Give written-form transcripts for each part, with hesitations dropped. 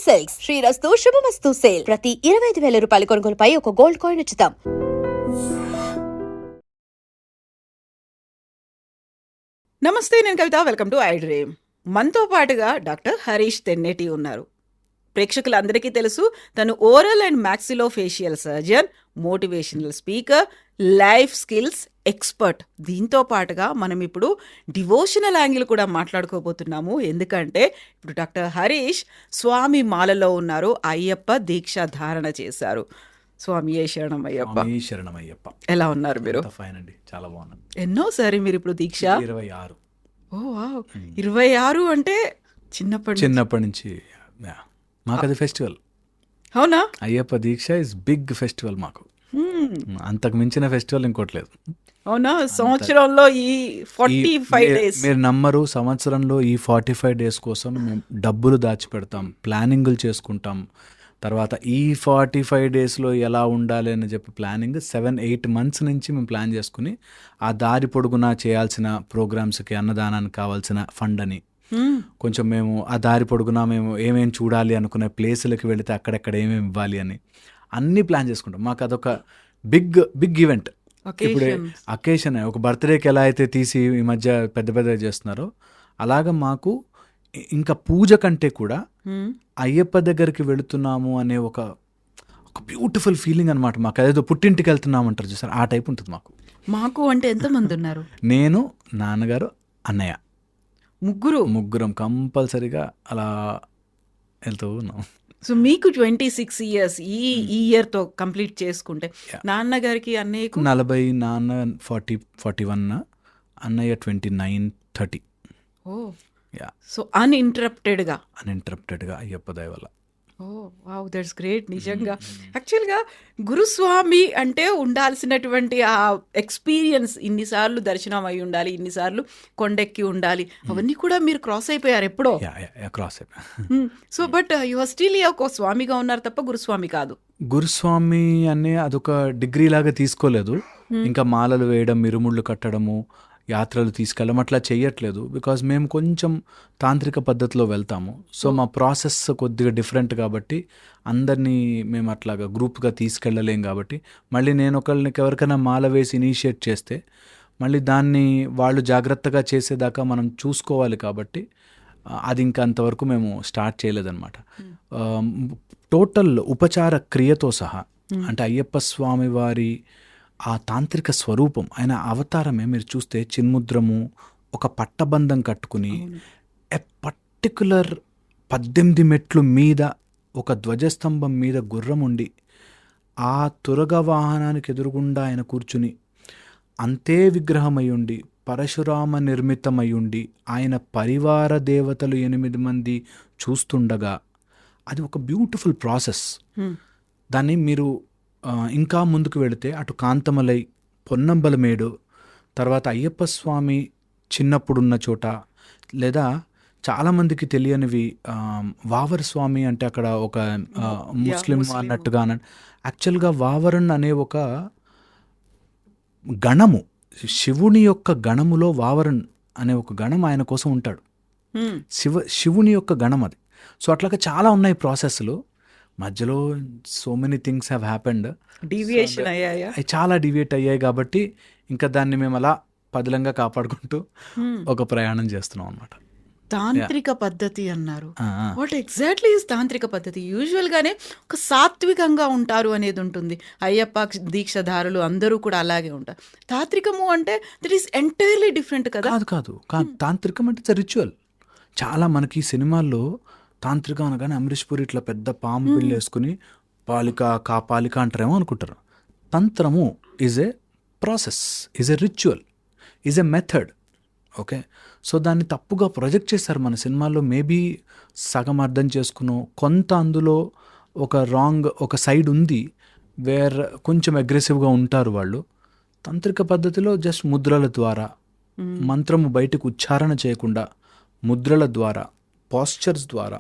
Silks శ్రీరస్తు శుభమస్తు sale. ప్రతి 25,000 రూపాయల కొనుగోలుపై ఒక గోల్డ్ కాయిన్ ఉచితం. నమస్తే, నేను Kavitha. Welcome to iDream. మనతో పాటుగా డాక్టర్ హరీష్ తెన్నేటి ఉన్నారు. ప్రేక్షకులందరికీ తెలుసు, తను oral and maxillofacial surgeon, motivational speaker, life skills expert. దీంతో పాటుగా మనం ఇప్పుడు డివోషనల్ యాంగిల్ కూడా మాట్లాడుకోబోతున్నాము. ఎందుకంటే ఇప్పుడు డాక్టర్ హరీష్ స్వామి మాలలో ఉన్నారు, అయ్యప్ప దీక్ష ధారణ చేశారు. స్వామి శరణమయ్యప్ప. శరణమయ్యప్ప. ఎలా ఉన్నారు మీరు? ఫైన్ అండి, చాలా బాగున్నాను. ఎన్నోసారి మీరు ఇప్పుడు దీక్ష? 26. ఓ వావ్, 26 అంటే చిన్నప్పటి నుంచి మాకు అది ఫెస్టివల్. అవునా? అయ్యప్ప దీక్ష ఇస్ బిగ్ ఫెస్టివల్ మాకు. అంతకు మించిన ఫెస్టివల్ ఇంకోట్లేదు. అవునా? సంవత్సరంలో ఈ 45 డేస్ మీరు నమ్మరు, సంవత్సరంలో ఈ 45 డేస్ కోసం మేము డబ్బులు దాచిపెడతాం, ప్లానింగులు చేసుకుంటాం. తర్వాత ఈ 45 డేస్లో ఎలా ఉండాలి అని చెప్పి ప్లానింగ్ 7-8 months నుంచి మేము ప్లాన్ చేసుకుని, ఆ దారి పొడుగునా చేయాల్సిన ప్రోగ్రామ్స్కి, అన్నదానానికి కావాల్సిన ఫండ్ అని, కొంచెం మేము ఆ దారి పొడుగునా మేము ఏమేమి చూడాలి అనుకునే ప్లేసులకి వెళితే అక్కడెక్కడ ఏమేమి ఇవ్వాలి అని అన్నీ ప్లాన్ చేసుకుంటాం. మాకు అదొక బిగ్ ఈవెంట్. ఇప్పుడు అకేషన్, ఒక బర్త్డేకి ఎలా అయితే తీసి ఈ మధ్య పెద్ద పెద్దగా చేస్తున్నారో, అలాగా మాకు ఇంకా పూజ కంటే కూడా అయ్యప్ప దగ్గరికి వెళుతున్నాము అనే ఒక బ్యూటిఫుల్ ఫీలింగ్ అనమాట. మాకు అదేదో పుట్టింటికి వెళ్తున్నాము అంటారు చూసారు, ఆ టైప్ ఉంటుంది మాకు. అంటే ఎంతమంది ఉన్నారు? నేను, నాన్నగారు, అన్నయ్య, ముగ్గురం కంపల్సరీగా అలా వెళ్తూ ఉన్నాం. సో మీకు 26 years ఈ ఇయర్తో కంప్లీట్ చేసుకుంటే, నాన్నగారికి అన్నయ్యకు 40, నాన్న 40-41, అన్నయ్య 29-30. ఓ యా. సో అన్ఇంటరప్టెడ్గా అయ్యప్ప దయ వల్ల. ఓ వావ్, దట్స్ గ్రేట్. నిజంగా యాక్చువల్గా గురుస్వామి అంటే ఉండాల్సినటువంటి ఆ ఎక్స్పీరియన్స్, ఇన్నిసార్లు దర్శనం అయి ఉండాలి, ఇన్నిసార్లు కొండెక్కి ఉండాలి, అవన్నీ కూడా మీరు క్రాస్ అయిపోయారు ఎప్పుడో. క్రాస్ అయిపోయా. So but you are still ఒక స్వామిగా ఉన్నారు తప్ప గురుస్వామి కాదు. గురుస్వామి అనే అదొక డిగ్రీ లాగా తీసుకోలేదు. ఇంకా మాలలు వేయడం, ఇరుముళ్ళు కట్టడము, యాత్రలు తీసుకెళ్ళడం అట్లా చేయట్లేదు. బికాజ్ మేము కొంచెం తాంత్రిక పద్ధతిలో వెళ్తాము. సో మా ప్రాసెస్ కొద్దిగా డిఫరెంట్ కాబట్టి అందరినీ మేము అట్లాగా గ్రూప్గా తీసుకెళ్ళలేం. కాబట్టి మళ్ళీ నేను ఎవరికైనా మాల వేసి ఇనిషియేట్ చేస్తే మళ్ళీ దాన్ని వాళ్ళు జాగ్రత్తగా చేసేదాకా మనం చూసుకోవాలి. కాబట్టి అది ఇంకా అంతవరకు మేము స్టార్ట్ చేయలేదన్నమాట. టోటల్ ఉపచార క్రియతో సహా, అంటే అయ్యప్ప స్వామి వారి ఆ తాంత్రిక స్వరూపం, ఆయన అవతారమే మీరు చూస్తే చిన్ముద్రము, ఒక పట్టబంధం కట్టుకుని ఎ పర్టికులర్ 18 మెట్లు మీద ఒక ధ్వజస్తంభం మీద గుర్రం ఉండి, ఆ తురగ వాహనానికి ఎదురుగుండా ఆయన కూర్చుని, అంతే విగ్రహమయ్యుండి, పరశురామ నిర్మితమయ్యుండి, ఆయన పరివార దేవతలు 8 మంది చూస్తుండగా, అది ఒక బ్యూటిఫుల్ ప్రాసెస్. దాన్ని మీరు ఇంకా ముందుకు వెళితే అటు కాంతమలై, పొన్నంబలమేడు, తర్వాత అయ్యప్ప స్వామి చిన్నప్పుడున్న చోట, లేదా చాలామందికి తెలియనివి వావర్ స్వామి అంటే అక్కడ ఒక ముస్లిం అన్నట్టుగా. యాక్చువల్గా వావరన్ అనే ఒక గణము, శివుని యొక్క గణములో వావరన్ అనే ఒక గణం ఆయన కోసం ఉంటాడు. శివుని యొక్క గణం అది. సో అట్లాగా చాలా ఉన్నాయి ప్రాసెస్లు. మధ్యలో so many things have happened. Deviation అయ్యాయా? చాలా డీవియేట్ అయ్యాయి. కాబట్టి ఇంకా దాన్ని మేము అలా పదిలంగా కాపాడుకుంటూ ఒక ప్రయాణం చేస్తున్నాం అనమాట. తాంత్రిక పద్ధతి అన్నారు. వాట్ ఎగ్జాక్ట్లీ ఇస్ తాంత్రిక పద్ధతి? యూజువల్గానే ఒక సాత్వికంగా ఉంటారు అనేది ఉంటుంది. అయ్యప్ప దీక్షధారులు అందరూ కూడా అలాగే ఉంటారు. తాంత్రికము అంటే దట్ ఈస్ ఎంటైర్లీ డిఫరెంట్ కదా? కాదు. తాంత్రికం అంటే ఇట్స్ రిచువల్. చాలా మనకి సినిమాల్లో తాంత్రికం అనగానే అమరీష్ పూరి ఇట్లా పెద్ద పాము బిల్లు వేసుకుని పాలిక అంటారేమో అనుకుంటారు. తంత్రము is a process, is a ritual, is a method. Okay, so దాన్ని తప్పుగా ప్రొజెక్ట్ చేశారు మన సినిమాల్లో. మేబీ సగం అర్థం చేసుకున్నాం. కొంత అందులో ఒక సైడ్ ఉంది వేర్ కొంచెం అగ్రెసివ్గా ఉంటారు వాళ్ళు. తాంత్రిక పద్ధతిలో జస్ట్ ముద్రల ద్వారా, మంత్రము బయటకు ఉచ్చారణ చేయకుండా ముద్రల ద్వారా, పాస్చర్స్ ద్వారా,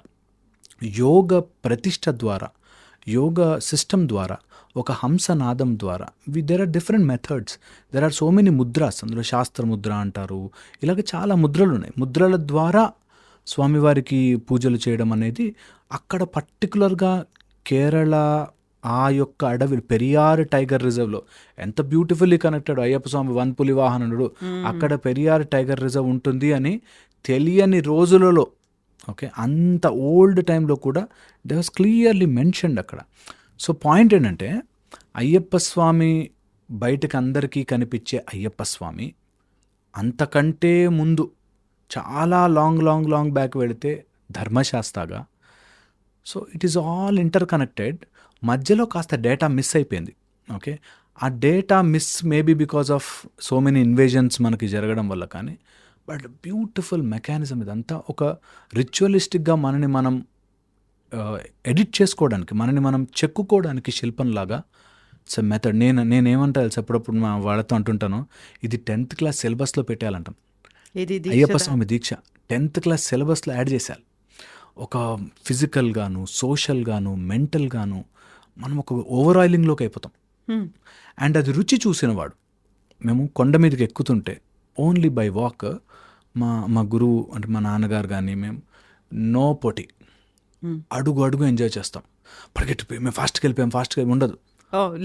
యోగ ప్రతిష్ట ద్వారా, యోగ సిస్టమ్ ద్వారా, ఒక హంసనాదం ద్వారా, there are different methods, there are so many ముద్రాస్. అందులో శాస్త్ర ముద్ర అంటారు, ఇలాగ చాలా ముద్రలు ఉన్నాయి. ముద్రల ద్వారా స్వామివారికి పూజలు చేయడం అనేది అక్కడ పర్టికులర్గా కేరళ ఆ యొక్క అడవి పెరియార్ టైగర్ రిజర్వ్లో ఎంత బ్యూటిఫుల్లీ కనెక్టెడ్ అయ్యప్ప స్వామి వన్పులి వాహనుడు, అక్కడ పెరియార్ టైగర్ రిజర్వ్ ఉంటుంది అని తెలియని రోజులలో, ఓకే, అంత ఓల్డ్ టైంలో కూడా దే వాస్ క్లియర్లీ మెన్షన్డ్ అక్కడ. సో పాయింట్ ఏంటంటే అయ్యప్ప స్వామి బయటకు అందరికీ కనిపించే అయ్యప్ప స్వామి అంతకంటే ముందు చాలా లాంగ్ బ్యాక్ వెళితే ధర్మశాస్త్రగా. So it is all interconnected. మధ్యలో కాస్త డేటా మిస్ అయిపోయింది. ఓకే, ఆ data miss maybe because of so many invasions మనకి జరగడం వల్ల, కానీ బట్ బ్యూటిఫుల్ మెకానిజం ఇదంతా. ఒక రిచువలిస్టిక్గా మనని మనం ఎడిట్ చేసుకోవడానికి, మనని మనం చెక్కుకోవడానికి శిల్పంలాగా ఇట్స్ మెథడ్. నేనేమంటా తెలుసు, అప్పుడప్పుడు మా వాళ్ళతో అంటుంటాను, ఇది 10th క్లాస్ సిలబస్లో పెట్టాలంటాను. ఇది అయ్యప్ప స్వామి దీక్ష 10th క్లాస్ సిలబస్లో యాడ్ చేశారు. ఒక ఫిజికల్గాను, సోషల్గాను, మెంటల్గాను మనం ఒక ఓవర్ ఆయిలింగ్లోకి అయిపోతాం. అండ్ అది రుచి చూసినవాడు, మేము కొండ మీదకి ఎక్కుతుంటే ఓన్లీ బై వాక్, మా గురువు అంటే మా నాన్నగారు కానీ మేము నో పోటీ, అడుగు ఎంజాయ్ చేస్తాం. పరిగెట్టిపోయి మేము ఫాస్ట్గా ఉండదు,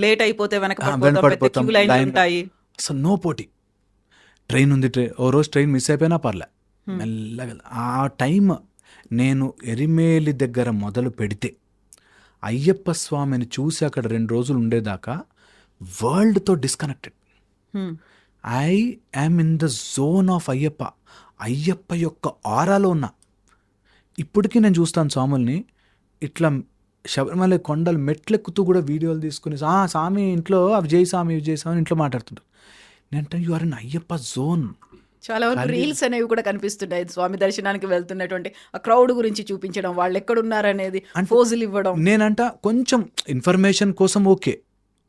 లేట్ అయిపోతే వెనకపడిపోతాం, ఉంటాయి. అసలు నో పోటీ. ట్రైన్ ఉంది, ఓ రోజు ట్రైన్ మిస్ అయిపోయినా పర్లే, మెల్లగా. ఆ టైం నేను ఎరిమేలి దగ్గర మొదలు పెడితే అయ్యప్ప స్వామిని చూసి అక్కడ 2 రోజులు ఉండేదాకా వరల్డ్తో disconnected. I am in the zone of Ayyappa యొక్క ఆరాలో ఉన్నా. ఇప్పటికీ నేను చూస్తాను స్వాముల్ని ఇట్లా శబరిమల కొండలు మెట్లెక్కుతూ కూడా వీడియోలు తీసుకుని, స్వామి ఇంట్లో అవి చేయి స్వామి ఇంట్లో మాట్లాడుతుంటారు. నేనంటే you are in Ayyappa zone. చాలా వరకు రీల్స్ అనేవి కూడా కనిపిస్తున్నాయి, స్వామి దర్శనానికి వెళ్తున్నటువంటి ఆ క్రౌడ్ గురించి చూపించడం, వాళ్ళు ఎక్కడున్నారనేది ఫోజులు ఇవ్వడం. నేనంట కొంచెం ఇన్ఫర్మేషన్ కోసం ఓకే,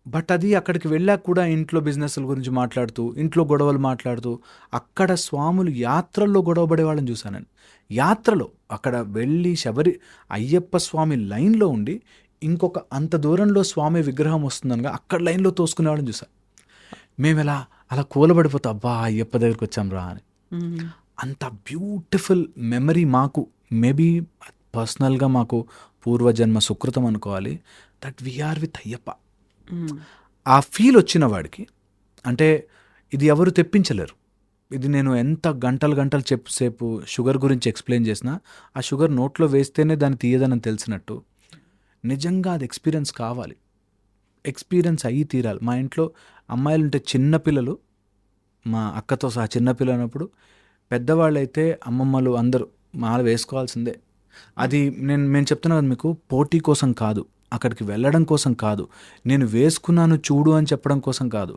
బట్ అది అక్కడికి వెళ్ళాక కూడా ఇంట్లో బిజినెస్ల గురించి మాట్లాడుతూ, ఇంట్లో గొడవలు మాట్లాడుతూ, అక్కడ స్వాములు యాత్రల్లో గొడవ పడే వాళ్ళని చూశాను నేను. యాత్రలో అక్కడ వెళ్ళి అయ్యప్ప స్వామి లైన్లో ఉండి ఇంకొక అంత దూరంలో స్వామి విగ్రహం వస్తుందనగా అక్కడ లైన్లో తోసుకునే వాళ్ళని చూసాను. మేము అలా కూలబడిపోతాం, అబ్బా అయ్యప్ప దగ్గరికి వచ్చాం రా అని. అంత బ్యూటిఫుల్ మెమరీ మాకు, మేబీ పర్సనల్గా మాకు పూర్వజన్మ సుకృతం అనుకోవాలి, దట్ వీఆర్ విత్ అయ్యప్ప. ఆ ఫీల్ వచ్చిన వాడికి, అంటే ఇది ఎవరు తెప్పించలేరు. ఇది నేను ఎంత గంటలు సేపు షుగర్ గురించి ఎక్స్ప్లెయిన్ చేసినా, ఆ షుగర్ నోట్లో వేస్తేనే దాన్ని తీయదని తెలిసినట్టు నిజంగా అది ఎక్స్పీరియన్స్ కావాలి, ఎక్స్పీరియన్స్ అయ్యి తీరాలి. మా ఇంట్లో అమ్మాయిలు ఉంటే చిన్నపిల్లలు, మా అక్కతో సహా చిన్నపిల్లలు అన్నప్పుడు, పెద్దవాళ్ళైతే అమ్మమ్మలు అందరూ మాల వేసుకోవాల్సిందే. అది మేము చెప్తున్నా కదా మీకు, పోటీ కోసం కాదు, అక్కడికి వెళ్ళడం కోసం కాదు, నేను వేసుకున్నాను చూడు అని చెప్పడం కోసం కాదు.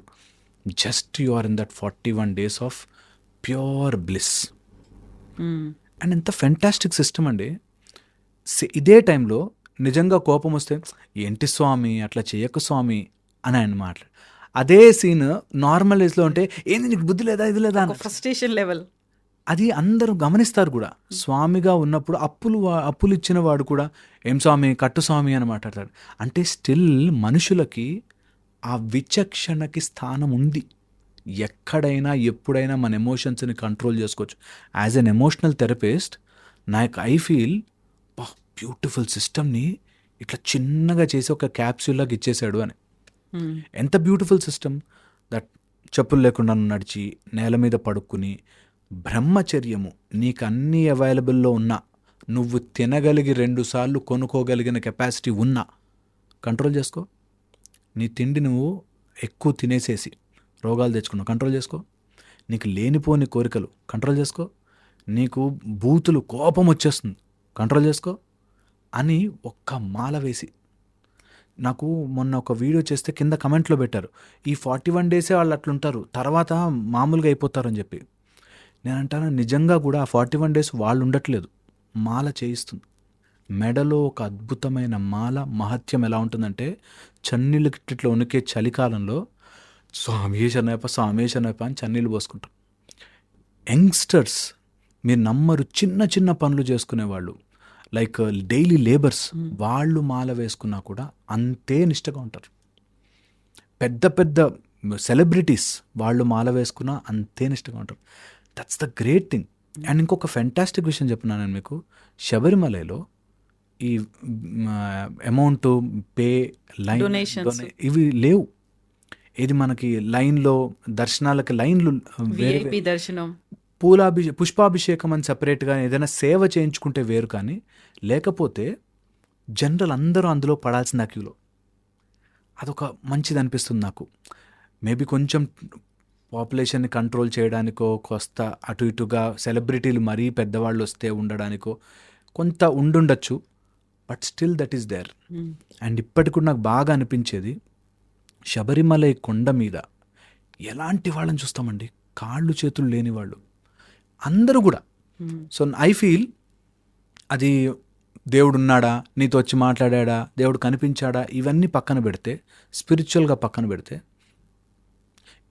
Just you are in that 41 days of pure bliss. And ఎంత ఫెంటాస్టిక్ సిస్టమ్ అండి. ఇదే టైంలో నిజంగా కోపం వస్తే, ఏంటి స్వామి అట్లా చేయకు స్వామి అని ఆయన మాట్లాడు. అదే సీన్ నార్మల్ ఏజ్లో ఉంటే, ఏంది నీకు బుద్ధి లేదా, ఇది లేదా, ఫ్రస్ట్రేషన్ లెవెల్. అది అందరూ గమనిస్తారు కూడా. స్వామిగా ఉన్నప్పుడు అప్పులు ఇచ్చిన వాడు కూడా ఏం స్వామి కట్టు స్వామి అని మాట్లాడతాడు. అంటే స్టిల్ మనుషులకి ఆ విచక్షణకి స్థానం ఉంది. ఎక్కడైనా ఎప్పుడైనా మన ఎమోషన్స్ని కంట్రోల్ చేసుకోవచ్చు. As N emotional therapist I feel beautiful సిస్టమ్ని ఇట్లా చిన్నగా చేసి ఒక క్యాప్సూల్లాగా ఇచ్చేసాడు అని. ఎంత బ్యూటిఫుల్ సిస్టమ్ దట్. చెప్పులు లేకుండా నడిచి నేల మీద పడుకుని బ్రహ్మచర్యము నీకు అన్నీ అవైలబుల్లో ఉన్నా, నువ్వు తినగలిగి 2 సార్లు కొనుక్కోగలిగిన కెపాసిటీ ఉన్నా కంట్రోల్ చేసుకో. నీ తిండి నువ్వు ఎక్కువ తినేసేసి రోగాలు తెచ్చుకున్నావు, కంట్రోల్ చేసుకో. నీకు లేనిపోని కోరికలు కంట్రోల్ చేసుకో. నీకు బూతులు కోపం వచ్చేస్తుంది, కంట్రోల్ చేసుకో అని ఒక్క మాల వేసి. నాకు మొన్న ఒక వీడియో చేస్తే కింద కమెంట్లో పెట్టారు, ఈ 41 days వాళ్ళు అట్లుంటారు, తర్వాత మామూలుగా అయిపోతారని చెప్పి. నేను అంటాను, నిజంగా కూడా ఆ 41 days వాళ్ళు ఉండట్లేదు, మాల చేయిస్తుంది. మెడలో ఒక అద్భుతమైన మాల మహత్యం ఎలా ఉంటుందంటే, చన్నీళ్ళు గిట్టిట్లో ఉనికే చలికాలంలో స్వామి శనయప్ప అని చన్నీళ్ళు పోసుకుంటాం. యంగ్స్టర్స్ మీరు నమ్మరు, చిన్న పనులు చేసుకునేవాళ్ళు, లైక్ డైలీ లేబర్స్, వాళ్ళు మాల వేసుకున్నా కూడా అంతే నిష్టగా ఉంటారు. పెద్ద సెలబ్రిటీస్ వాళ్ళు మాల వేసుకున్నా అంతే నిష్టగా ఉంటారు. That's the great thing. And ఇంకొక ఫెంటాస్టిక్ విషయం చెప్తున్నాను నేను మీకు. శబరిమలలో ఈ అమౌంట్ పే లైన్ Donations. ఇవి లేవు. ఇది మనకి లైన్లో దర్శనాలకి లైన్లు వేరే విఐపి దర్శనం. పుష్పాభిషేకం అని సపరేట్గా ఏదైనా సేవ చేయించుకుంటే వేరు, కానీ లేకపోతే జనరల్ అందరూ అందులో పడాల్సిన క్యూలో. అదొక మంచిది అనిపిస్తుంది నాకు. మేబీ కొంచెం పాపులేషన్ని కంట్రోల్ చేయడానికో, కొస్త అటు ఇటుగా సెలబ్రిటీలు మరీ పెద్దవాళ్ళు వస్తే ఉండడానికో కొంత ఉండుండొచ్చు, but still that is there. And ఇప్పటికి కూడా నాకు బాగా అనిపించేది, శబరిమలై కొండ మీద ఎలాంటి వాళ్ళని చూస్తామండి, కాళ్ళు చేతులు లేని వాళ్ళు అందరూ కూడా. సో ఐ ఫీల్ అది దేవుడు ఉన్నాడా, నీతో వచ్చి మాట్లాడా, దేవుడు కనిపించాడా, ఇవన్నీ పక్కన పెడితే, స్పిరిచువల్గా పక్కన పెడితే,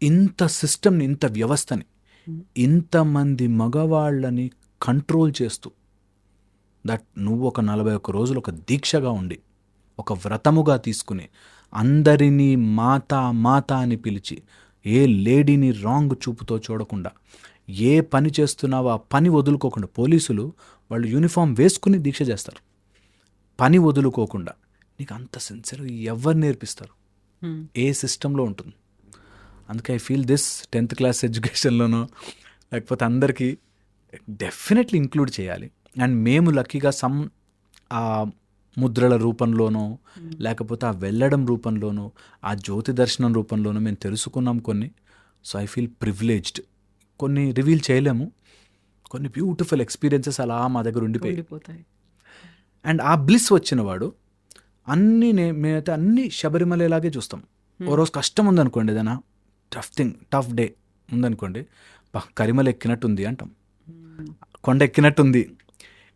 ఇంత సిస్టమ్ని, ఇంత వ్యవస్థని, ఇంతమంది మగవాళ్ళని కంట్రోల్ చేస్తూ, దట్ నువ్వు ఒక 41 రోజులు ఒక దీక్షగా ఉండి, ఒక వ్రతముగా తీసుకుని, అందరినీ మాతా మాతా అని పిలిచి, ఏ లేడీని రాంగ్ చూపుతో చూడకుండా, ఏ పని చేస్తున్నావో ఆ పని వదులుకోకుండా, పోలీసులు వాళ్ళు యూనిఫామ్ వేసుకుని దీక్ష చేస్తారు, పని వదులుకోకుండా. నీకు అంత సిన్సియర్ ఎవరు నేర్పిస్తారు? ఏ సిస్టంలో ఉంటుంది? అందుకే I feel this 10th class ఎడ్యుకేషన్లోనో లేకపోతే అందరికీ డెఫినెట్లీ ఇంక్లూడ్ చేయాలి. అండ్ మేము లక్కీగా ఆ ముద్రల రూపంలోనో, లేకపోతే ఆ వెళ్ళడం రూపంలోనో, ఆ జ్యోతి దర్శనం రూపంలోనో మేము తెలుసుకున్నాం కొన్ని. So I feel privileged. కొన్ని రివీల్ చేయలేము, కొన్ని బ్యూటిఫుల్ ఎక్స్పీరియన్సెస్ అలా మా దగ్గర ఉండిపోతాయి. అండ్ ఆ బ్లిస్ వచ్చిన వాడు అన్నీ మేమైతే అన్నీ శబరిమలలాగే చూస్తాం. ఓ రోజు కష్టం ఉందనుకోండి, ఏదైనా టఫ్ డే ఉందనుకోండి, కరిమల ఎక్కినట్టుంది అంటాం, కొండ ఎక్కినట్టుంది.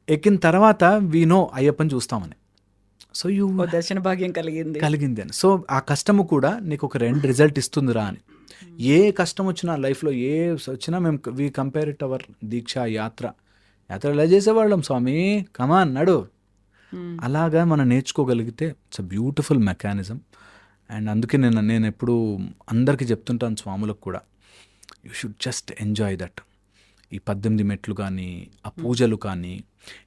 ఎక్కిన తర్వాత వీ నో అయ్యప్పని చూస్తామని. సో దర్శన భాగ్యం కలిగింది అని. సో ఆ కష్టము కూడా నీకు ఒక రిజల్ట్ ఇస్తుందిరా అని. ఏ కష్టం వచ్చినా లైఫ్లో ఏ వచ్చినా మేము వీ కంపేర్ ఇట్ అవర్ దీక్ష యాత్ర ఎలా చేసేవాళ్ళం, స్వామి కమాన్ నడు, అలాగా మనం నేర్చుకోగలిగితే it's a beautiful mechanism. And అందుకే నేను ఎప్పుడు అందరికీ చెప్తుంటాను, స్వాములకు కూడా, you should just enjoy that. ఈ 18 మెట్లు కానీ, ఆ పూజలు కానీ,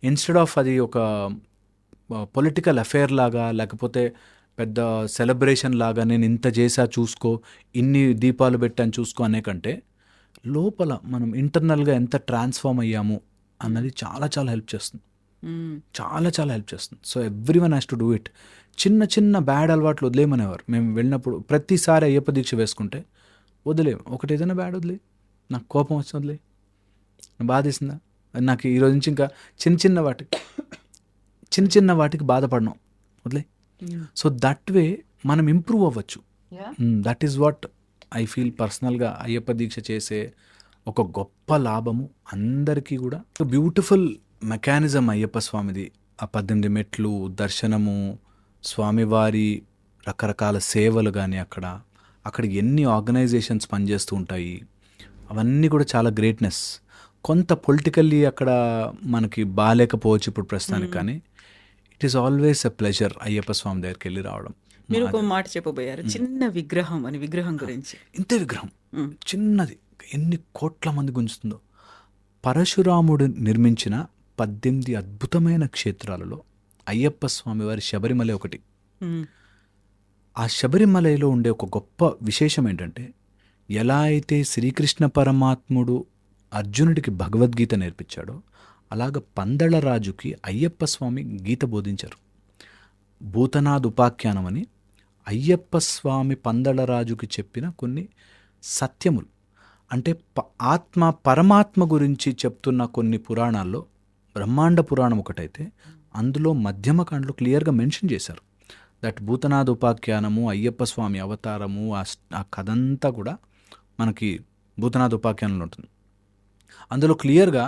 ఇన్స్టెడ్ ఆఫ్ అది ఒక పొలిటికల్ అఫేర్ లాగా, లేకపోతే పెద్ద సెలబ్రేషన్ లాగా, నేను ఇంత చేసా చూసుకో, ఇన్ని దీపాలు పెట్టాను చూసుకో అనే కంటే, లోపల మనం ఇంటర్నల్గా ఎంత ట్రాన్స్ఫార్మ్ అయ్యాము అన్నది చాలా చాలా హెల్ప్ చేస్తుంది, చాలా చాలా హెల్ప్ చేస్తుంది. So every one has to do it. చిన్న చిన్న బ్యాడ్ అలవాట్లు వదిలేమనేవారు. మేము వెళ్ళినప్పుడు ప్రతిసారి అయ్యప్ప దీక్ష వేసుకుంటే వదిలేము, ఒకటి ఏదైనా బ్యాడ్ వదిలే, నాకు కోపం వచ్చి వదిలే, బాధేసిందా, నాకు ఈరోజు నుంచి ఇంకా చిన్న చిన్న వాటికి బాధపడను, వదిలే. సో దట్ వే మనం ఇంప్రూవ్ అవ్వచ్చు. That is what I feel పర్సనల్గా అయ్యప్ప దీక్ష చేసే ఒక గొప్ప లాభము అందరికీ కూడా. బ్యూటిఫుల్ మెకానిజం అయ్యప్ప స్వామిది. ఆ 18 మెట్లు, దర్శనము, స్వామివారి రకరకాల సేవలు కానీ, అక్కడ ఎన్ని ఆర్గనైజేషన్స్ పనిచేస్తూ ఉంటాయి, అవన్నీ కూడా చాలా గ్రేట్నెస్. కొంత పొలిటికల్లీ అక్కడ మనకి బాగాలేకపోవచ్చు ఇప్పుడు ప్రస్తుతానికి, కానీ it is always a pleasure Ayyappa Swami దగ్గరికి వెళ్ళి రావడం. మీరు ఒక మాట చెప్పబోయారు, చిన్న విగ్రహం అని. విగ్రహం గురించి, ఇంతే విగ్రహం చిన్నది, ఎన్ని కోట్ల మంది గుంజుతుందో. పరశురాముడు నిర్మించిన 18 అద్భుతమైన క్షేత్రాలలో అయ్యప్ప స్వామి వారి శబరిమల ఒకటి. ఆ శబరిమలలో ఉండే ఒక గొప్ప విశేషం ఏంటంటే, ఎలా అయితే శ్రీకృష్ణ పరమాత్ముడు అర్జునుడికి భగవద్గీత నేర్పించాడో, అలాగ పందళరాజుకి అయ్యప్ప స్వామి గీత బోధించారు. భూతనాథ్ ఉపాఖ్యానం అని అయ్యప్ప స్వామి పందళరాజుకి చెప్పిన కొన్ని సత్యములు, అంటే పరమాత్మ గురించి చెప్తున్న కొన్ని పురాణాల్లో బ్రహ్మాండ పురాణం ఒకటైతే, అందులో మధ్యమకాండలో క్లియర్గా మెన్షన్ చేశారు దట్ భూతనాథ్ ఉపాఖ్యానము, అయ్యప్ప స్వామి అవతారము, ఆ కథంతా కూడా మనకి భూతనాథ్ ఉపాఖ్యానంలో ఉంటుంది. అందులో క్లియర్గా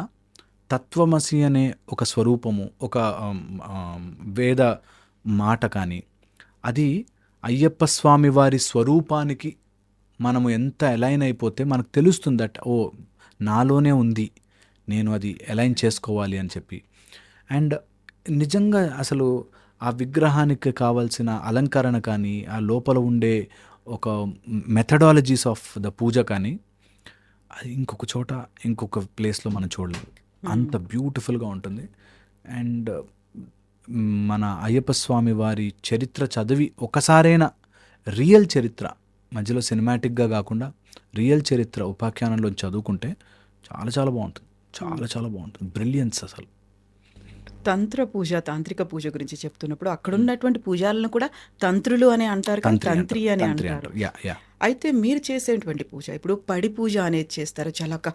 తత్వమసి అనే ఒక స్వరూపము, ఒక వేద మాట కానీ, అది అయ్యప్ప స్వామి వారి స్వరూపానికి మనము ఎంత అలైన్ అయిపోతే మనకు తెలుస్తుంది దట్ ఓ నాలోనే ఉంది, నేను అది అలైన్ చేసుకోవాలి అని చెప్పి. అండ్ నిజంగా అసలు ఆ విగ్రహానికి కావాల్సిన అలంకరణ కానీ, ఆ లోపల ఉండే ఒక మెథడాలజీస్ ఆఫ్ ద పూజ కానీ, అది ఇంకొక చోట ఇంకొక ప్లేస్లో మనం చూడలేదు, అంత బ్యూటిఫుల్గా ఉంటుంది. అండ్ మన అయ్యప్ప స్వామి వారి చరిత్ర చదివి ఒకసారైనా రియల్ చరిత్ర, మధ్యలో సినిమాటిక్గా కాకుండా రియల్ చరిత్ర ఉపాఖ్యానంలో చదువుకుంటే చాలా చాలా బాగుంటుంది. చాలా చాలా బాగుంటుంది. బ్రిలియన్స్ అసలు. తంత్ర పూజ, తాంత్రిక పూజ గురించి చెప్తున్నప్పుడు అక్కడ ఉన్నటువంటి పూజాలను కూడా తంత్రులు అని అంటారు, కానీ తంత్రి అని అంటారు. యా యా అయితే మీరు చేసేటువంటి పూజ, ఇప్పుడు పడి పూజ అనేది చేస్తారు, చాలా ఒక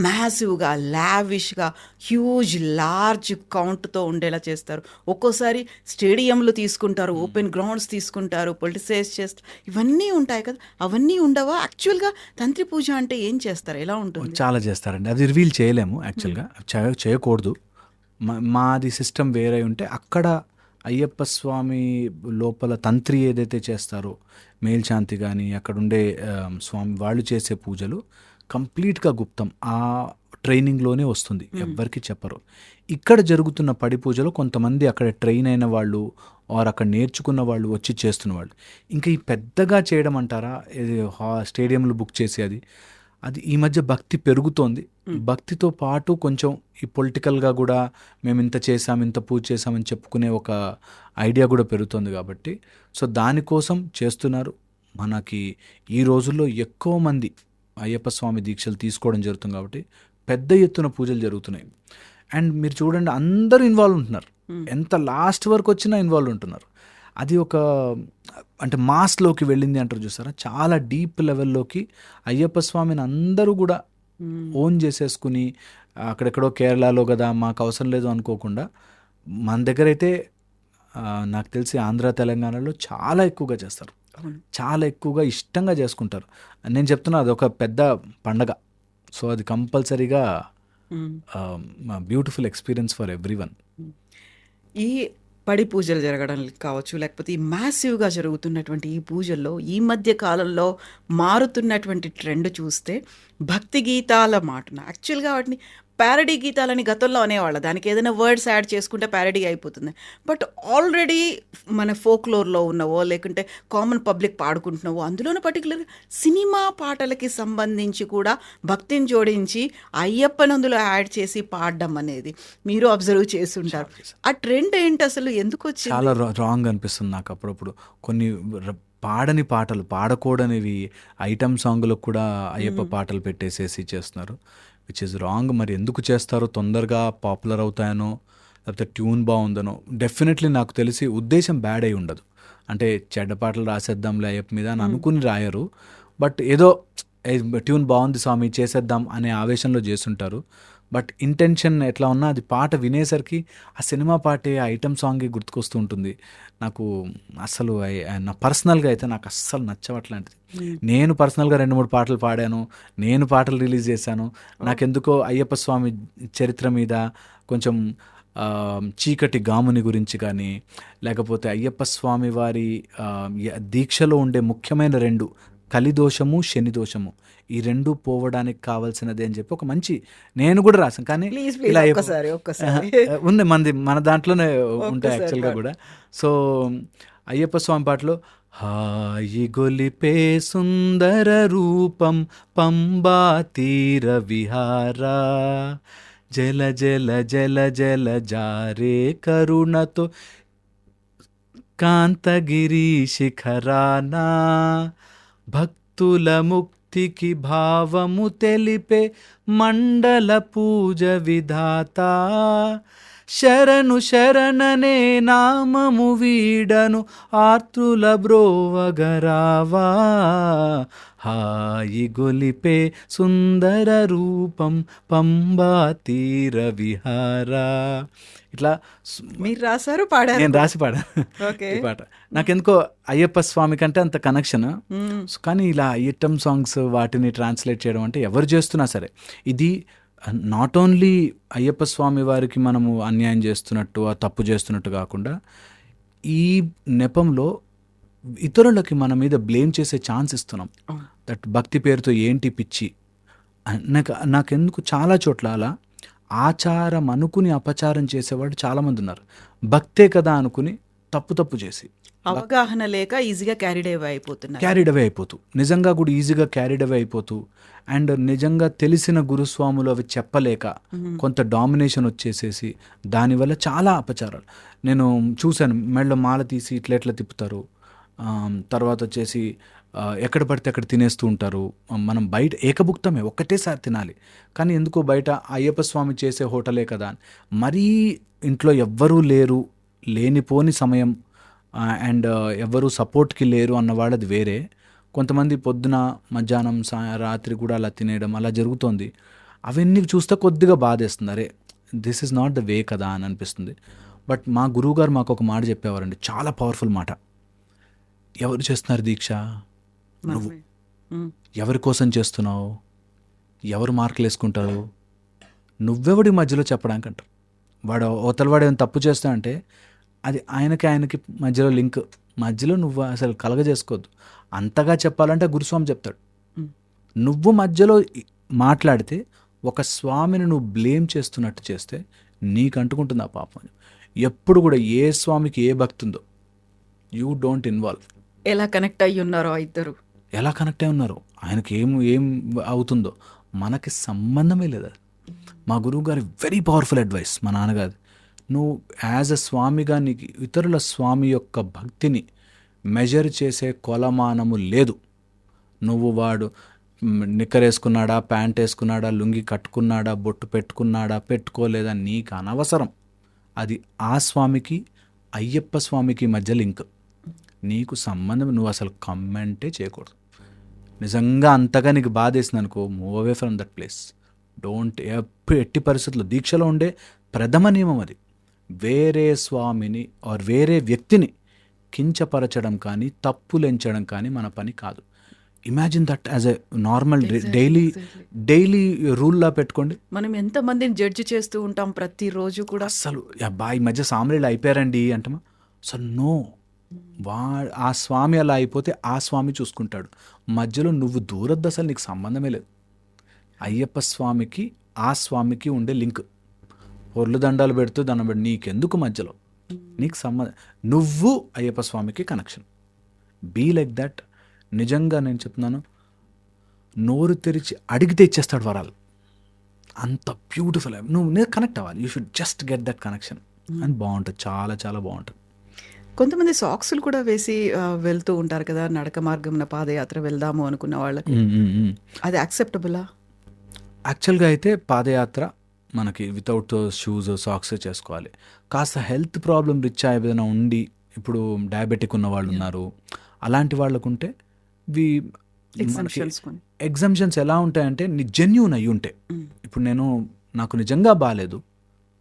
మ్యాసివ్గా, లావిష్గా, హ్యూజ్ లార్జ్ కౌంట్తో ఉండేలా చేస్తారు. ఒక్కోసారి స్టేడియంలు తీసుకుంటారు, ఓపెన్ గ్రౌండ్స్ తీసుకుంటారు, పొలిటిసైజ్ చేస్తారు, ఇవన్నీ ఉంటాయి కదా, అవన్నీ ఉండవా? యాక్చువల్గా తంత్రి పూజ అంటే ఏం చేస్తారు, ఎలా ఉంటుంది? చాలా చేస్తారండి. అది రివీల్ చేయలేము యాక్చువల్గా, చేయకూడదు. మాది సిస్టమ్ వేరే ఉంటే అక్కడ అయ్యప్ప స్వామి లోపల తంత్రి ఏదైతే చేస్తారో, మేల్శాంతి కానీ అక్కడ ఉండే స్వామి వాళ్ళు చేసే పూజలు కంప్లీట్గా గుప్తం. ఆ ట్రైనింగ్లోనే వస్తుంది, ఎవ్వరికి చెప్పరు. ఇక్కడ జరుగుతున్న పడి పూజలో కొంతమంది అక్కడ ట్రైన్ అయిన వాళ్ళు ఆర్ అక్కడ నేర్చుకున్న వాళ్ళు వచ్చి చేస్తున్న వాళ్ళు. ఇంకా ఈ పెద్దగా చేయడం అంటారా, స్టేడియంలు బుక్ చేసి అది ఈ మధ్య భక్తి పెరుగుతోంది. భక్తితో పాటు కొంచెం ఈ పొలిటికల్గా కూడా మేము ఇంత చేసాం, ఇంత పూజ చేసామని చెప్పుకునే ఒక ఐడియా కూడా పెరుగుతుంది. కాబట్టి సో దానికోసం చేస్తున్నారు. మనకి ఈ రోజుల్లో ఎక్కువ మంది అయ్యప్ప స్వామి దీక్షలు తీసుకోవడం జరుగుతుంది కాబట్టి పెద్ద ఎత్తున పూజలు జరుగుతున్నాయి. అండ్ మీరు చూడండి, అందరూ ఇన్వాల్వ్ ఉంటున్నారు. ఎంత లాస్ట్ వరకు వచ్చినా ఇన్వాల్వ్ ఉంటున్నారు. అది ఒక అంటే మాస్లోకి వెళ్ళింది అంటారు చూసారా, చాలా డీప్ లెవెల్లోకి అయ్యప్ప స్వామిని అందరూ కూడా ఓన్ చేసేసుకుని, అక్కడెక్కడో కేరళలో కదా మాకు అవసరం లేదు అనుకోకుండా, మన దగ్గర అయితే నాకు తెలిసి ఆంధ్ర తెలంగాణలో చాలా ఎక్కువగా చేస్తారు, చాలా ఎక్కువగా ఇష్టంగా చేసుకుంటారు. నేను చెప్తున్నా, అదొక పెద్ద పండగ. సో అది కంపల్సరీగా బ్యూటిఫుల్ ఎక్స్పీరియన్స్ ఫర్ ఎవ్రీవన్. ఈ పడి పూజలు జరగడం కావచ్చు, లేకపోతే ఈ మ్యాసివ్గా జరుగుతున్నటువంటి ఈ పూజల్లో ఈ మధ్య కాలంలో మారుతున్నటువంటి ట్రెండ్ చూస్తే, భక్తి గీతాల మాటన యాక్చువల్గా వాటిని ప్యారడీ గీతాలని గతంలో అనేవాళ్ళు, దానికి ఏదైనా వర్డ్స్ యాడ్ చేసుకుంటే ప్యారడీ అయిపోతుంది. బట్ ఆల్రెడీ మన ఫోక్లోర్లో ఉన్నవో లేకుంటే కామన్ పబ్లిక్ పాడుకుంటున్నావో, అందులోనే పర్టికులర్గా సినిమా పాటలకి సంబంధించి కూడా భక్తిని జోడించి అయ్యప్పని అందులో యాడ్ చేసి పాడడం అనేది మీరు అబ్జర్వ్ చేస్తుంటారు. ఆ ట్రెండ్ ఏంటి అసలు, ఎందుకు వచ్చింది? చాలా రాంగ్ అనిపిస్తుంది నాకు అప్పుడప్పుడు. కొన్ని పాడని పాటలు, పాడకూడనివి ఐటమ్ సాంగ్లకు కూడా అయ్యప్ప పాటలు పెట్టేసేసి చేస్తున్నారు, విచ్ ఇస్ రాంగ్. మరి ఎందుకు చేస్తారో, తొందరగా పాపులర్ అవుతాయనో లేకపోతే ట్యూన్ బాగుందనో. డెఫినెట్లీ నాకు తెలిసి ఉద్దేశం బ్యాడ్ అయి ఉండదు. అంటే చెడ్డ పాటలు రాసేద్దాంలే అయ్యప్ప మీద అని అనుకుని రాయరు. బట్ ఏదో ట్యూన్ బాగుంది స్వామి చేసేద్దాం అనే ఆవేశంలో చేస్తుంటారు. బట్ ఇంటెన్షన్ ఎట్లా ఉన్నా అది పాట వినేసరికి ఆ సినిమా పాటే, ఆ ఐటమ్ సాంగే గుర్తుకొస్తూ ఉంటుంది. నాకు అసలు నా పర్సనల్గా అయితే నాకు అస్సలు నచ్చవట్లాంటిది. నేను పర్సనల్గా 2-3 పాటలు పాడాను, నేను పాటలు రిలీజ్ చేశాను. నాకెందుకో అయ్యప్ప స్వామి చరిత్ర మీద కొంచెం చీకటి గాముని గురించి కానీ, లేకపోతే అయ్యప్ప స్వామి వారి దీక్షలో ఉండే ముఖ్యమైన 2, కలిదోషము, శనిదోషము, ఈ 2 పోవడానికి కావాల్సినది అని చెప్పి ఒక మంచి నేను కూడా రాసాను. కానీ ఇలా ఉంది మన దాంట్లోనే ఉంటాయి యాక్చువల్గా కూడా. సో అయ్యప్ప స్వామి పాటలో హాయి గొలిపే సుందర రూపం పంబా తీర విహారా, జల జల జల జల జారే కరుణతో కాంతగిరి శిఖరానా, భక్తుల ముక్తికి భావము తెలిపే మండల పూజ విధాత, శరణు శరణనే నామము వీడను ఆర్తుల బ్రోవగరావా, హాయి గొలిపే సుందర రూపం పంబా తీర విహారా. ఇట్లా మీరు రాశారు, పాడారు? నేను రాసి పాడాను ఈ పాట. నాకెందుకో అయ్యప్ప స్వామి కంటే అంత కనెక్షన్. కానీ ఇలా ఐటమ్ సాంగ్స్ వాటిని ట్రాన్స్లేట్ చేయడం అంటే ఎవరు చేస్తున్నా సరే, ఇది నాట్ ఓన్లీ అయ్యప్ప స్వామి వారికి మనము అన్యాయం చేస్తున్నట్టు, ఆ తప్పు చేస్తున్నట్టు కాకుండా, ఈ నెపంలో ఇతరులకి మన మీద బ్లేమ్ చేసే ఛాన్స్ ఇస్తున్నాం. దట్ భక్తి పేరుతో ఏంటి పిచ్చి. నాకెందుకు చాలా చోట్ల అలా ఆచారం అనుకుని అపచారం చేసేవాడు చాలామంది ఉన్నారు. భక్తే కదా అనుకుని తప్పు చేసి అవగాహన లేక ఈజీగా క్యారీడ్ అవే అయిపోతున్నారు. క్యారీడ్ అవే అయిపోతూ, నిజంగా కూడా ఈజీగా క్యారీడ్ అవే అయిపోతూ, అండ్ నిజంగా తెలిసిన గురుస్వాములు అవి చెప్పలేక కొంత డామినేషన్ వచ్చేసేసి దానివల్ల చాలా అపచారాలు నేను చూశాను. మెడలో మాల తీసి ఇట్లా తిప్పుతారు. తర్వాత వచ్చేసి ఎక్కడ పడితే అక్కడ తినేస్తూ ఉంటారు. మనం బయట ఏకభుక్తమే ఒక్కటేసారి తినాలి, కానీ ఎందుకో బయట అయ్యప్ప స్వామి చేసే హోటలే కదా అని మరీ ఇంట్లో ఎవ్వరూ లేరు, లేనిపోని సమయం, అండ్ ఎవరు సపోర్ట్కి లేరు అన్న వాళ్ళది వేరే. కొంతమంది పొద్దున మధ్యాహ్నం రాత్రి కూడా అలా తినేయడం అలా జరుగుతోంది. అవన్నీ చూస్తే కొద్దిగా బాధేస్తుంది. అరే this is not the way కదా అని అనిపిస్తుంది. బట్ మా గురువుగారు మాకు ఒక మాట చెప్పేవారండి, చాలా పవర్ఫుల్ మాట. ఎవరు చేస్తున్నారు దీక్ష? నువ్వు. ఎవరి కోసం చేస్తున్నావు? ఎవరు మార్కులు వేసుకుంటారు? నువ్వెవడి మధ్యలో చెప్పడానికి అంటారు. వాడు ఏమైనా తప్పు చేస్తా అంటే అది ఆయనకి మధ్యలో లింక్, మధ్యలో నువ్వు అసలు కలగజేసుకోవద్దు. అంతగా చెప్పాలంటే గురుస్వామి చెప్తాడు. నువ్వు మధ్యలో మాట్లాడితే ఒక స్వామిని నువ్వు బ్లేమ్ చేస్తున్నట్టు చేస్తే నీకు అంటుకుంటుంది ఆ పాపం. ఎప్పుడు కూడా ఏ స్వామికి ఏ భక్తి ఉందో యూ డోంట్ ఇన్వాల్వ్. ఎలా కనెక్ట్ అయ్యి ఉన్నారో ఇద్దరు, ఎలా కనెక్ట్ అయి ఉన్నారో, ఆయనకి ఏం అవుతుందో మనకి సంబంధమే లేదు. మా గురువు గారి వెరీ పవర్ఫుల్ అడ్వైస్, మా నాన్నగారి. నువ్వు యాజ్ అ స్వామిగా నీకు ఇతరుల స్వామి యొక్క భక్తిని మెజర్ చేసే కొలమానము లేదు. నువ్వు వాడు నిక్కరేసుకున్నాడా, ప్యాంట్ వేసుకున్నాడా, లుంగి కట్టుకున్నాడా, బొట్టు పెట్టుకున్నాడా, పెట్టుకోలేదా నీకు అనవసరం. అది ఆ స్వామికి అయ్యప్ప స్వామికి మధ్య లింక్. నీకు సంబంధం, నువ్వు అసలు కమెంటే చేయకూడదు. నిజంగా అంతగా నీకు బాధేసింది అనుకో, move away from that place. Don't ఎట్టి పరిస్థితుల్లో. దీక్షలో ఉండే ప్రథమ నియమం అది. వేరే స్వామిని ఆర్ వేరే వ్యక్తిని కించపరచడం కానీ తప్పులెంచడం కానీ మన పని కాదు. Imagine that as a normal daily రూల్లా పెట్టుకోండి. మనం ఎంతమందిని జడ్జి చేస్తూ ఉంటాం ప్రతిరోజు కూడా. అసలు ఈ మధ్య సాములు అయిపోయారండి అంటమా? అసలు నో, ఆ స్వామి అలా అయిపోతే ఆ స్వామి చూసుకుంటాడు. మధ్యలో నువ్వు దూరద్దు, అసలు నీకు సంబంధమే లేదు. అయ్యప్ప స్వామికి ఆ స్వామికి ఉండే లింక్. పొర్లు దండాలు పెడుతూ దండం పెడు, నీకెందుకు మధ్యలో? నీకు సంబంధం, నువ్వు అయ్యప్ప స్వామికి కనెక్షన్. Be like that. నిజంగా నేను చెప్తున్నాను, నోరు తెరిచి అడిగితే ఇచ్చేస్తాడు వరాలు. అంత బ్యూటిఫుల్. నేను కనెక్ట్ అవ్వాలి. You should just get that connection అని బాగుంటుంది. చాలా చాలా బాగుంటుంది. కొంతమంది సాక్స్లు కూడా వేసి వెళ్తూ ఉంటారు కదా, నడక మార్గం పాదయాత్ర వెళ్దాము అనుకున్న వాళ్ళకి. అది యాక్సెప్టబులా? యాక్చువల్గా అయితే పాదయాత్ర మనకి వితౌట్ షూస్ సాక్స్ చేసుకోవాలి. కాస్త హెల్త్ ప్రాబ్లం రిచ్ ఏదైనా ఉండి, ఇప్పుడు డయాబెటిక్ ఉన్న వాళ్ళు ఉన్నారు, అలాంటి వాళ్ళకుంటే ఎగ్జంప్షన్స్ ఎలా ఉంటాయంటే జెన్యూన్ అయ్యి ఉంటాయి. ఇప్పుడు నాకు నిజంగా బాగాలేదు,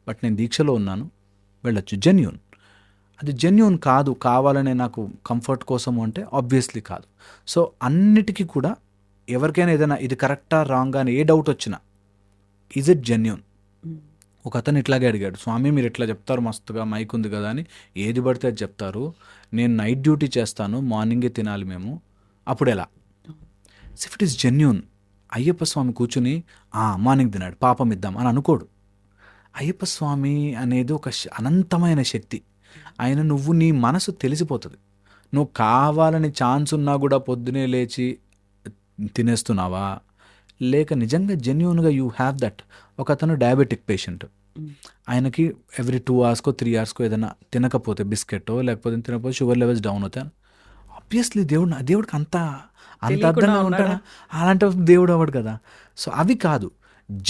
బట్ నేను దీక్షలో ఉన్నాను, వెళ్ళొచ్చు, జెన్యూన్. అది జెన్యూన్ కాదు, కావాలనే నాకు కంఫర్ట్ కోసము అంటే ఆబ్వియస్లీ కాదు. సో అన్నిటికీ కూడా ఎవరికైనా ఏదైనా ఇది కరెక్టా రాంగా అని ఏ డౌట్ వచ్చినా, ఈజ్ ఇట్ జెన్యూన్? ఒక అతను ఇట్లాగే అడిగాడు, స్వామి మీరు ఇట్లా చెప్తారు మస్తుగా, మైక్ ఉంది కదా అని ఏది పడితే అది చెప్తారు, నేను నైట్ డ్యూటీ చేస్తాను, మార్నింగే తినాలి మేము, అప్పుడు ఎలా? If it is genuine, Ayyappa Swami కూర్చుని మార్నింగ్ తినాడు పాపం ఇద్దాం అని అనుకోడు. అయ్యప్ప స్వామి అనేది ఒక అనంతమైన శక్తి. ఆయన నువ్వు నీ మనసు తెలిసిపోతుంది. నువ్వు కావాలని ఛాన్స్ ఉన్నా కూడా పొద్దునే లేచి తినేస్తున్నావా, లేక నిజంగా జెన్యూన్గా యూ హ్యావ్ దట్. ఒక అతను డయాబెటిక్ పేషెంట్, ఆయనకి ఎవ్రీ 2 hours 3 hours ఏదైనా తినకపోతే బిస్కెట్టో లేకపోతే తినకపోతే షుగర్ లెవెల్స్ డౌన్ అవుతాయి. ఆబ్వియస్లీ దేవుడికి అంత అర్థంగా ఉంటాడా? అలాంటి దేవుడు అవ్వడు కదా. సో అవి కాదు,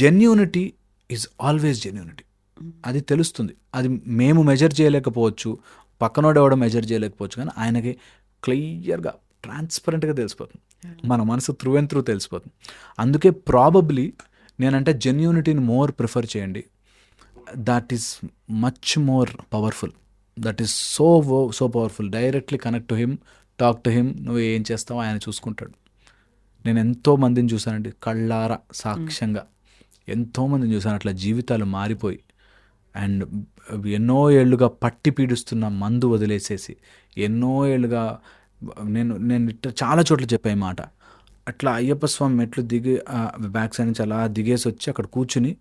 జెన్యూనిటీ ఈజ్ ఆల్వేస్ జెన్యూనిటీ. అది తెలుస్తుంది. అది మేము మెజర్ చేయలేకపోవచ్చు, పక్కనోడు ఎవడో మెజర్ చేయలేకపోవచ్చు, కానీ ఆయనకి క్లియర్గా ట్రాన్స్పరెంట్గా తెలిసిపోతుంది. మన మనసు త్రూ అండ్ త్రూ తెలిసిపోతుంది. అందుకే ప్రాబబ్లీ నేనంటే జెన్యూనిటీని మోర్ ప్రిఫర్ చేయండి. That is much more powerful. That is so powerful. Directly connect to him, talk to him. నువ్వు ఏం చేస్తావో ఆయన చూసుకుంటాడు. నేను ఎంతోమందిని చూశానండి, కళ్ళారా సాక్ష్యంగా ఎంతోమందిని చూశాను అట్లా జీవితాలు మారిపోయి, అండ్ ఎన్నో ఏళ్ళుగా పట్టి పీడిస్తున్న మందు వదిలేసేసి, ఎన్నో ఏళ్ళుగా నేను చాలా చోట్ల చెప్పాయి మాట, అట్లా అయ్యప్ప స్వామి మెట్లు దిగి బ్యాక్ సైడ్ నుంచి అలా దిగేసి వచ్చి అక్కడ కూర్చుని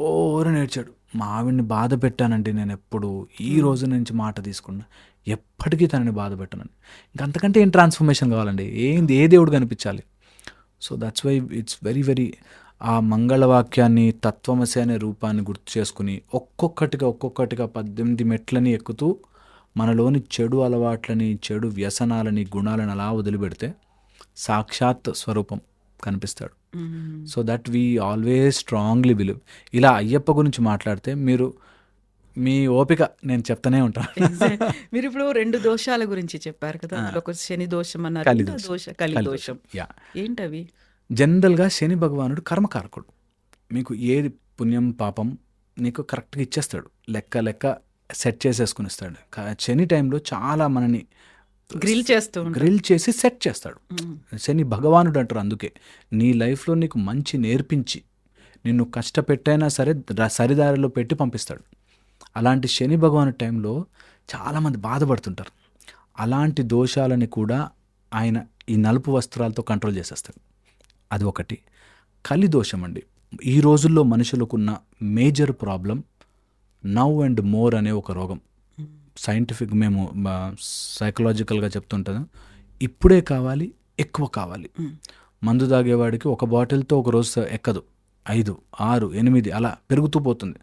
ఓరని ఏడ్చాడు. మా ఆవిడ్ని బాధ పెట్టానండి నేను ఎప్పుడు, ఈ రోజు నుంచి మాట తీసుకున్నా, ఎప్పటికీ తనని బాధ పెట్టనని. ఇంకంతకంటే ఏం ట్రాన్స్ఫర్మేషన్ కావాలండి? ఏ దేవుడు కనిపించాలి? So that's why it's very very ఆ మంగళవాక్యాన్ని, తత్వమసి అనే రూపాన్ని గుర్తు చేసుకుని ఒక్కొక్కటిగా 18 మెట్లని ఎక్కుతూ మనలోని చెడు అలవాట్లని, చెడు వ్యసనాలని, గుణాలను అలా వదిలిపెడితే సాక్షాత్ స్వరూపం కనిపిస్తాడు. So that we always strongly believe. ఇలా అయ్యప్ప గురించి మాట్లాడితే మీరు మీ ఓపిక నేను చెప్తానే ఉంటాను. మీరు ఇప్పుడు 2 దోషాల గురించి చెప్పారు కదా, అందులో ఒక శని దోషం అన్నారు, కలి ఇంకా దోషం. కలి దోషం. యా, ఏంటవి? జనరల్గా శని భగవానుడు కర్మకారకుడు. మీకు ఏది పుణ్యం పాపం నీకు కరెక్ట్గా ఇచ్చేస్తాడు, లెక్క సెట్ చేసేసుకుని ఇస్తాడు. శని టైంలో చాలా మనని గ్రిల్ చేస్తూ ఉంటారు. గ్రిల్ చేసి సెట్ చేస్తాడు. శని భగవానుడు అంటారు. అందుకే నీ లైఫ్లో నీకు మంచి నేర్పించి నిన్ను కష్టపెట్టైనా సరే సరిదారిలో పెట్టి పంపిస్తాడు. అలాంటి శని భగవాను టైంలో చాలామంది బాధపడుతుంటారు. అలాంటి దోషాలని కూడా ఆయన ఈ నలుపు వస్త్రాలతో కంట్రోల్ చేసేస్తాడు. అది ఒకటి. కలి దోషం అండి. ఈ రోజుల్లో మనుషులకున్న major problem now and more అనే ఒక రోగం. సైంటిఫిక్ మేము సైకలాజికల్గా చెప్తుంటాం, ఇప్పుడే కావాలి, ఎక్కువ కావాలి. మందు తాగేవాడికి ఒక బాటిల్తో ఒక రోజు ఎక్కదు, 5, 6, 8 అలా పెరుగుతూ పోతుంది.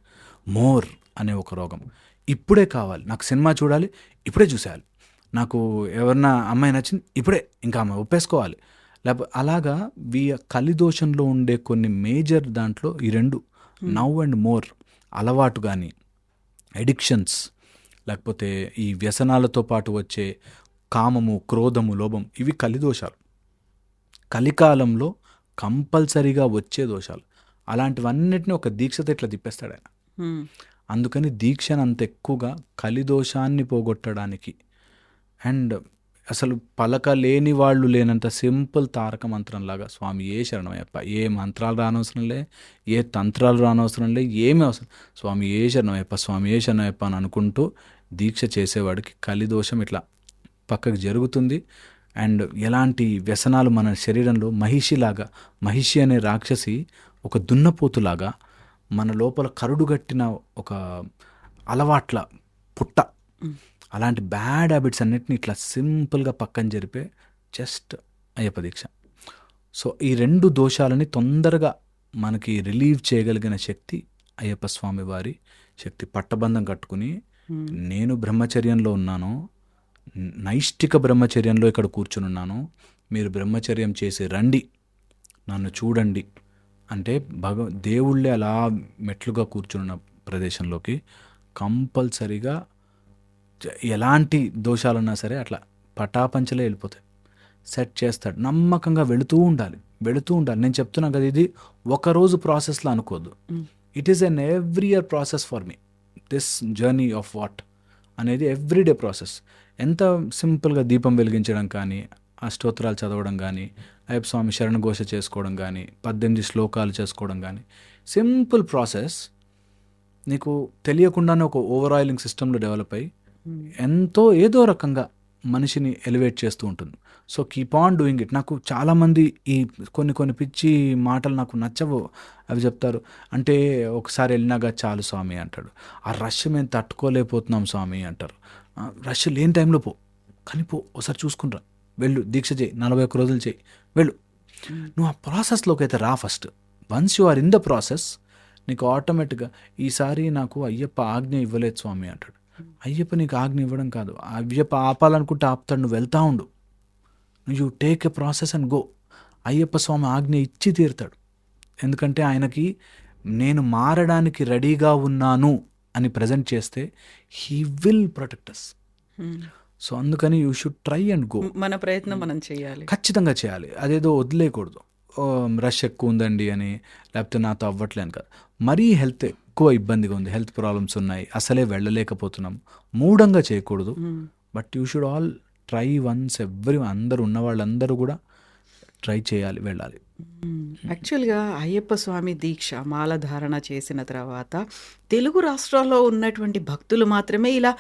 మోర్ అనే ఒక రోగం. ఇప్పుడే కావాలి, నాకు సినిమా చూడాలి, ఇప్పుడే చూసేయాలి, నాకు ఎవరన్నా అమ్మాయి నచ్చింది, ఇప్పుడే ఇంకా ఆమె ఒప్పేసుకోవాలి. లేకపోతే అలాగా కలిదోషంలో ఉండే కొన్ని మేజర్ దాంట్లో ఈ 2 నవ్ అండ్ మోర్ అలవాటు కానీ, ఎడిక్షన్స్, లేకపోతే ఈ వ్యసనాలతో పాటు వచ్చే కామము, క్రోధము, లోభం, ఇవి కలిదోషాలు. కలికాలంలో కంపల్సరీగా వచ్చే దోషాలు. అలాంటివన్నిటిని ఒక దీక్షతో ఇట్లా తిప్పేస్తాడు ఆయన. అందుకని దీక్షను అంత ఎక్కువగా కలిదోషాన్ని పోగొట్టడానికి, అండ్ అసలు పలకలేని వాళ్ళు లేనంత సింపుల్ తారక మంత్రంలాగా స్వామి ఏ శరణమయ్యప్ప, ఏ మంత్రాలు రానవసరం లే, ఏ తంత్రాలు రానవసరం లే, ఏమీ అవసరం, స్వామి ఏ శరణమయ్యప్ప, స్వామి ఏ శరణమయ్యప్ప అని అనుకుంటూ దీక్ష చేసేవాడికి కలిదోషం ఇట్లా పక్కకు జరుగుతుంది. అండ్ ఎలాంటి వ్యసనాలు మన శరీరంలో మహిషి అనే రాక్షసి ఒక దున్నపోతులాగా మన లోపల కరుడుగట్టిన ఒక అలవాట్ల పుట్ట, అలాంటి బ్యాడ్ హ్యాబిట్స్ అన్నిటిని ఇట్లా సింపుల్గా పక్కన జరిపే జస్ట్ అయ్యప్ప దీక్ష. సో ఈ 2 దోషాలని తొందరగా మనకి రిలీవ్ చేయగలిగిన శక్తి అయ్యప్ప స్వామి వారి శక్తి. పట్టబంధం కట్టుకుని నేను బ్రహ్మచర్యంలో ఉన్నాను, నైష్టిక బ్రహ్మచర్యంలో ఇక్కడ కూర్చునున్నాను, మీరు బ్రహ్మచర్యం చేసి రండి, నన్ను చూడండి అంటే దేవుళ్ళే అలా మెట్లుగా కూర్చున్న ప్రదేశంలోకి కంపల్సరీగా ఎలాంటి దోషాలున్నా సరే అట్లా పటాపంచలే వెళ్ళిపోతాయి. సెట్ చేస్తాడు. నమ్మకంగా వెళుతూ ఉండాలి. నేను చెప్తున్నాను కదా, ఇది ఒకరోజు ప్రాసెస్లో అనుకోవద్దు. It is an every year process for me. This journey of what అనేది ఎవ్రీడే ప్రాసెస్. ఎంత సింపుల్గా దీపం వెలిగించడం కానీ, అష్టోత్తరాలు చదవడం కానీ, అయ్యప్ప స్వామి శరణఘోష చేసుకోవడం కానీ, 18 శ్లోకాలు చేసుకోవడం కానీ, సింపుల్ ప్రాసెస్ నీకు తెలియకుండానే ఒక ఓవర్ ఆయిలింగ్ సిస్టంలో డెవలప్ అయ్యి ఎంతో ఏదో రకంగా మనిషిని ఎలివేట్ చేస్తూ ఉంటుంది. So keep on doing it. నాకు చాలామంది ఈ కొన్ని పిచ్చి మాటలు నాకు నచ్చవు. అవి చెప్తారు. అంటే ఒకసారి వెళ్ళినాగా చాలు స్వామి అంటాడు. ఆ రష్ మేము తట్టుకోలేకపోతున్నాం స్వామి అంటారు. రష్ లేని టైంలో కానీ ఒకసారి చూసుకునిరా, వెళ్ళు, దీక్ష చేయి, 41 రోజులు చేయి, వెళ్ళు. నువ్వు ఆ ప్రాసెస్లోకి అయితే రా first. Once you are in the process, నీకు ఆటోమేటిక్గా ఈసారి నాకు అయ్యప్ప ఆజ్ఞ ఇవ్వలేదు స్వామి అంటాడు. అయ్యప్ప నీకు ఆజ్ఞ ఇవ్వడం కాదు, అయ్యప్ప ఆపాలనుకుంటే ఆపుతాడు, నువ్వు వెళ్తా ఉండు. You take a process and go. Ayyappa Swami ఆజ్ఞ ఇచ్చి తీరుతాడు. ఎందుకంటే ఆయనకి నేను మారడానికి రెడీగా ఉన్నాను అని ప్రజెంట్ చేస్తే he will protect us. So అందుకని you should try and go. మన ప్రయత్నం మనం చేయాలి, ఖచ్చితంగా చేయాలి. అదేదో వదిలేయకూడదు. రష్ ఎక్కువ ఉందండి అని, లేకపోతే నాతో అవ్వట్లేను కాదు. మరీ హెల్త్ ఎక్కువ ఇబ్బందిగా ఉంది, హెల్త్ ప్రాబ్లమ్స్ ఉన్నాయి, అసలే వెళ్ళలేకపోతున్నాం, మూఢంగా చేయకూడదు. But you should all try once. అందరూ ఉన్న వాళ్ళందరూ కూడా ట్రై చేయాలి, వెళ్ళాలి. యాక్చువల్గా అయ్యప్ప స్వామి దీక్ష మాలధారణ చేసిన తర్వాత తెలుగు రాష్ట్రాల్లో ఉన్నటువంటి భక్తులు మాత్రమే ఇలా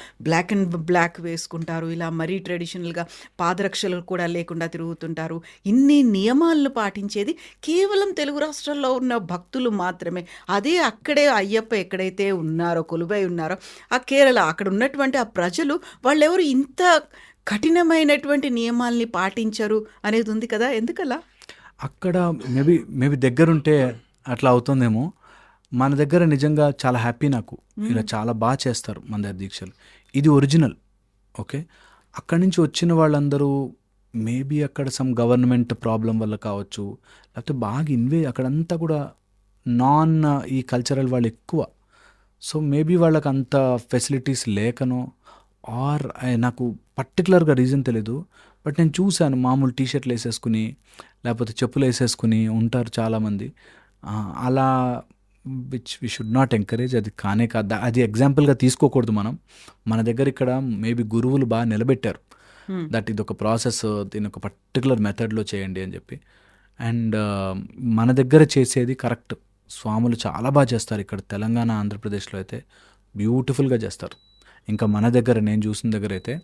బ్లాక్ వేసుకుంటారు, ఇలా మరీ ట్రెడిషనల్గా పాదరక్షలు కూడా లేకుండా తిరుగుతుంటారు. ఇన్ని నియమాలను పాటించేది కేవలం తెలుగు రాష్ట్రాల్లో ఉన్న భక్తులు మాత్రమే. అదే అక్కడే అయ్యప్ప ఎక్కడైతే ఉన్నారో, కొలువై ఉన్నారో ఆ కేరళ, అక్కడ ఉన్నటువంటి ఆ ప్రజలు వాళ్ళెవరు ఇంత కఠినమైనటువంటి నియమాల్ని పాటించరు అనేది ఉంది కదా, ఎందుకలా? అక్కడ మేబీ దగ్గరుంటే అట్లా అవుతుందేమో. మన దగ్గర నిజంగా చాలా హ్యాపీ నాకు. ఇలా చాలా బాగా చేస్తారు మన దగ్గర దీక్షలు. ఇది ఒరిజినల్. ఓకే, అక్కడి నుంచి వచ్చిన వాళ్ళందరూ మేబీ అక్కడ సమ్ గవర్నమెంట్ ప్రాబ్లం వల్ల కావచ్చు, లేకపోతే బాగా అక్కడంతా కూడా నాన్ ఈ కల్చరల్ వాళ్ళు ఎక్కువ. సో మేబీ వాళ్ళకి అంత ఫెసిలిటీస్ లేకనో, ఆర్ నాకు పర్టికులర్గా రీజన్ తెలీదు. బట్ నేను చూశాను మామూలు టీషర్ట్లు వేసేసుకుని లేకపోతే చెప్పులు వేసేసుకుని ఉంటారు చాలామంది. అలా which we should not encourage. అది కానే కాదు, అది ఎగ్జాంపుల్గా తీసుకోకూడదు మనం. మన దగ్గర ఇక్కడ మేబీ గురువులు బాగా నిలబెట్టారు దట్ ఇది ఒక ప్రాసెస్, దీని ఒక పర్టికులర్ మెథడ్లో చేయండి అని చెప్పి. అండ్ మన దగ్గర చేసేది కరెక్ట్. స్వాములు చాలా బాగా చేస్తారు ఇక్కడ తెలంగాణ, ఆంధ్రప్రదేశ్లో అయితే బ్యూటిఫుల్గా చేస్తారు. ఇంకా మన దగ్గర నేను చూసిన దగ్గర అయితే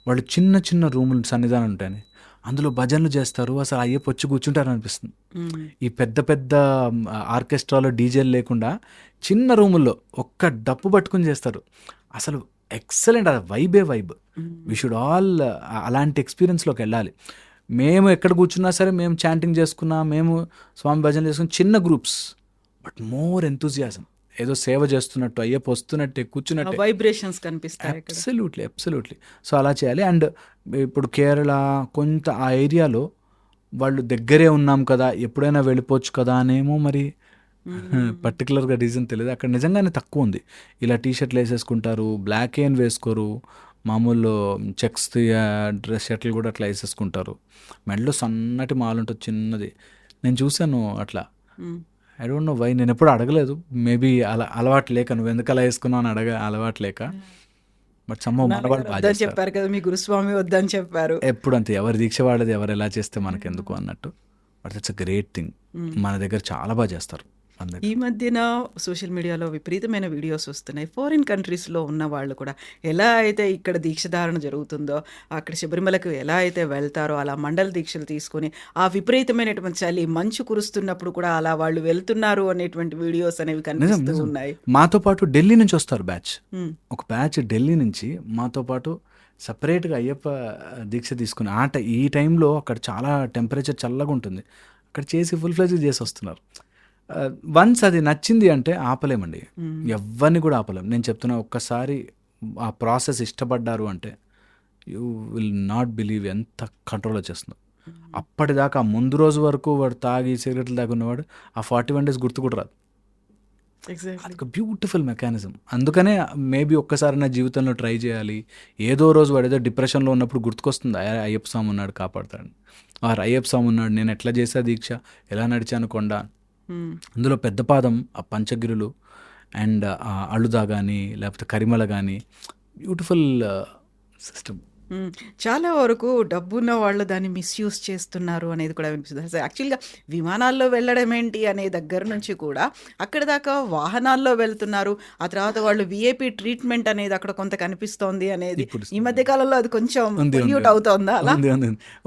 వాళ్ళు చిన్న చిన్న రూములు, సన్నిధానం ఉంటాయని అందులో భజనలు చేస్తారు. అసలు అయ్యప్ప వచ్చి కూర్చుంటారు అనిపిస్తుంది. ఈ పెద్ద పెద్ద ఆర్కెస్ట్రాలో డీజేలు లేకుండా చిన్న రూముల్లో ఒక్క డప్పు పట్టుకుని చేస్తారు. అసలు ఎక్సలెంట్, అది వైబ్. వి షుడ్ ఆల్ అలాంటి ఎక్స్పీరియన్స్లోకి వెళ్ళాలి. మేము ఎక్కడ కూర్చున్నా సరే, మేము చాంటింగ్ చేసుకున్నా, మేము స్వామి భజన చేసుకున్న చిన్న గ్రూప్స్, బట్ మోర్ ఎంతూజియాజం. ఏదో సేవ చేస్తున్నట్టు, అయ్యప్ప వస్తున్నట్టే, కూర్చున్నట్టే వైబ్రేషన్స్ కనిపిస్తాయి. అబ్సల్యూట్లీ. సో అలా చేయాలి. అండ్ ఇప్పుడు కేరళ కొంత ఆ ఏరియాలో వాళ్ళు దగ్గరే ఉన్నాం కదా, ఎప్పుడైనా వెళ్ళిపోవచ్చు కదా అనేమో మరి పర్టికులర్గా రీజన్ తెలియదు. అక్కడ నిజంగానే తక్కువ ఉంది. ఇలా టీషర్ట్లు వేసేసుకుంటారు, బ్లాక్ ఏం వేసుకోరు, మామూలు చెక్స్ డ్రెస్ షర్ట్లు కూడా అట్లా వేసేసుకుంటారు. మెడలో సన్నటి మాల ఉంటుంది చిన్నది. నేను చూశాను అట్లా. ఐ డోంట్ నో వై, నేను ఎప్పుడు అడగలేదు. మేబీ అలా అలవాటు లేక, నువ్వు ఎందుకు అలా వేసుకున్నావు అని అలవాటు లేక. బట్ సమ్మ మనవాళ్ళు బాగా చెప్పారు కదా, మీ గురుస్వామి వద్దని చెప్పారు. ఎప్పుడు అంతే, ఎవరి దీక్ష వాడది, ఎవరు ఎలా చేస్తే మనకెందుకు అన్నట్టు. But it's a great thing. మన దగ్గర చాలా బాగా చేస్తారు. ఈ మధ్యన సోషల్ మీడియాలో విపరీతమైన వీడియోస్ వస్తున్నాయి. ఫారిన్ కంట్రీస్లో ఉన్న వాళ్ళు కూడా ఎలా అయితే ఇక్కడ దీక్షధారణ జరుగుతుందో, అక్కడ శబరిమలకు ఎలా అయితే వెళ్తారో అలా మండల దీక్షలు తీసుకొని ఆ విపరీతమైనటువంటి చలి, మంచు కురుస్తున్నప్పుడు కూడా అలా వాళ్ళు వెళ్తున్నారు అనేటువంటి వీడియోస్ అనేవి కనిపిస్తూ ఉన్నాయి. మాతో పాటు ఢిల్లీ నుంచి వస్తారు ఒక బ్యాచ్ ఢిల్లీ నుంచి మాతో పాటు సపరేట్గా అయ్యప్ప దీక్ష తీసుకుని. ఈ టైంలో అక్కడ చాలా టెంపరేచర్ చల్లగా ఉంటుంది, అక్కడ చేసి ఫుల్ ఫ్లెజ్ చేసి వస్తున్నారు. వన్స్ అది నచ్చింది అంటే ఆపలేమండి, ఎవరిని కూడా ఆపలేం. నేను చెప్తున్నా, ఒక్కసారి ఆ ప్రాసెస్ ఇష్టపడ్డారు అంటే యూ విల్ నాట్ బిలీవ్ ఎంత కంట్రోల్ వచ్చేస్తుందో. అప్పటిదాకా ముందు రోజు వరకు వాడు తాగి సిగరెట్లు తాగున్నవాడు ఆ 41 days గుర్తు కూడా రాదు. ఒక బ్యూటిఫుల్ మెకానిజం. అందుకనే మేబీ ఒక్కసారి నా జీవితంలో ట్రై చేయాలి. ఏదో రోజు వాడు ఏదో డిప్రెషన్లో ఉన్నప్పుడు గుర్తుకొస్తుంది, అయ్యప్ప స్వామి ఉన్నాడు కాపాడుతాడు, అయ్యప్ప స్వామి ఉన్నాడు, నేను ఎట్లా చేసా దీక్ష, ఎలా నడిచాను కొండ. అందులో పెద్ద పాదం, ఆ పంచగిరులు అండ్ అళుదా కానీ లేకపోతే కరిమల కానీ బ్యూటిఫుల్ సిస్టమ్. చాలా వరకు డబ్బున్న వాళ్ళు దాన్ని మిస్యూజ్ చేస్తున్నారు అనేది కూడా వినిపిస్తుంది. యాక్చువల్గా విమానాల్లో వెళ్ళడం ఏంటి అనే దగ్గర నుంచి కూడా అక్కడ దాకా వాహనాల్లో వెళ్తున్నారు. ఆ తర్వాత వాళ్ళు విఐపి ట్రీట్మెంట్ అనేది అక్కడ కొంత కనిపిస్తోంది అనేది ఈ మధ్య కాలంలో అది కొంచెం పొల్యూట్ అవుతోందా?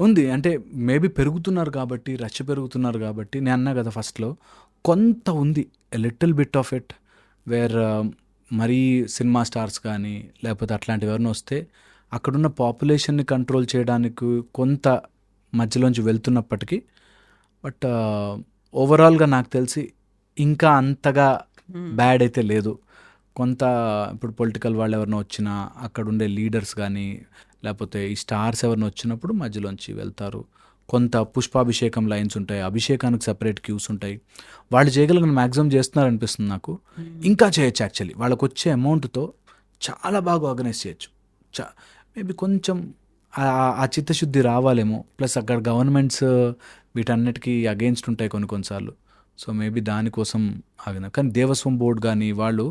ఉంది అంటే మేబీ పెరుగుతున్నారు కాబట్టి, రష్ పెరుగుతున్నారు కాబట్టి. నేను అన్నా కదా ఫస్ట్లో, కొంత ఉంది little bit of it where మరీ సినిమా స్టార్స్ కానీ లేకపోతే అట్లాంటివి ఎవరిని వస్తే అక్కడున్న పాపులేషన్ని కంట్రోల్ చేయడానికి కొంత మధ్యలోంచి వెళ్తున్నప్పటికీ, బట్ ఓవరాల్గా నాకు తెలిసి ఇంకా అంతగా బ్యాడ్ అయితే లేదు. కొంత ఇప్పుడు పొలిటికల్ వాళ్ళు ఎవరైనా వచ్చినా, అక్కడ ఉండే లీడర్స్ కానీ లేకపోతే ఈ స్టార్స్ ఎవరైనా వచ్చినప్పుడు మధ్యలోంచి వెళ్తారు. కొంత పుష్పాభిషేకం లైన్స్ ఉంటాయి, అభిషేకానికి సపరేట్ క్యూస్ ఉంటాయి. వాళ్ళు చేయగలిగిన మ్యాక్సిమం చేస్తున్నారు అనిపిస్తుంది నాకు. ఇంకా చేయొచ్చు యాక్చువల్లీ, వాళ్ళకు వచ్చే అమౌంట్తో చాలా బాగా ఆర్గనైజ్ చేయొచ్చు. మేబీ కొంచెం ఆ చిత్తశుద్ధి రావాలేమో. ప్లస్ అక్కడ గవర్నమెంట్స్ వీటన్నిటికీ అగెయిన్స్ట్ ఉంటాయి కొన్నిసార్లు. సో మేబీ దానికోసం ఆగిన. కానీ దేవస్వం బోర్డు కానీ వాళ్ళు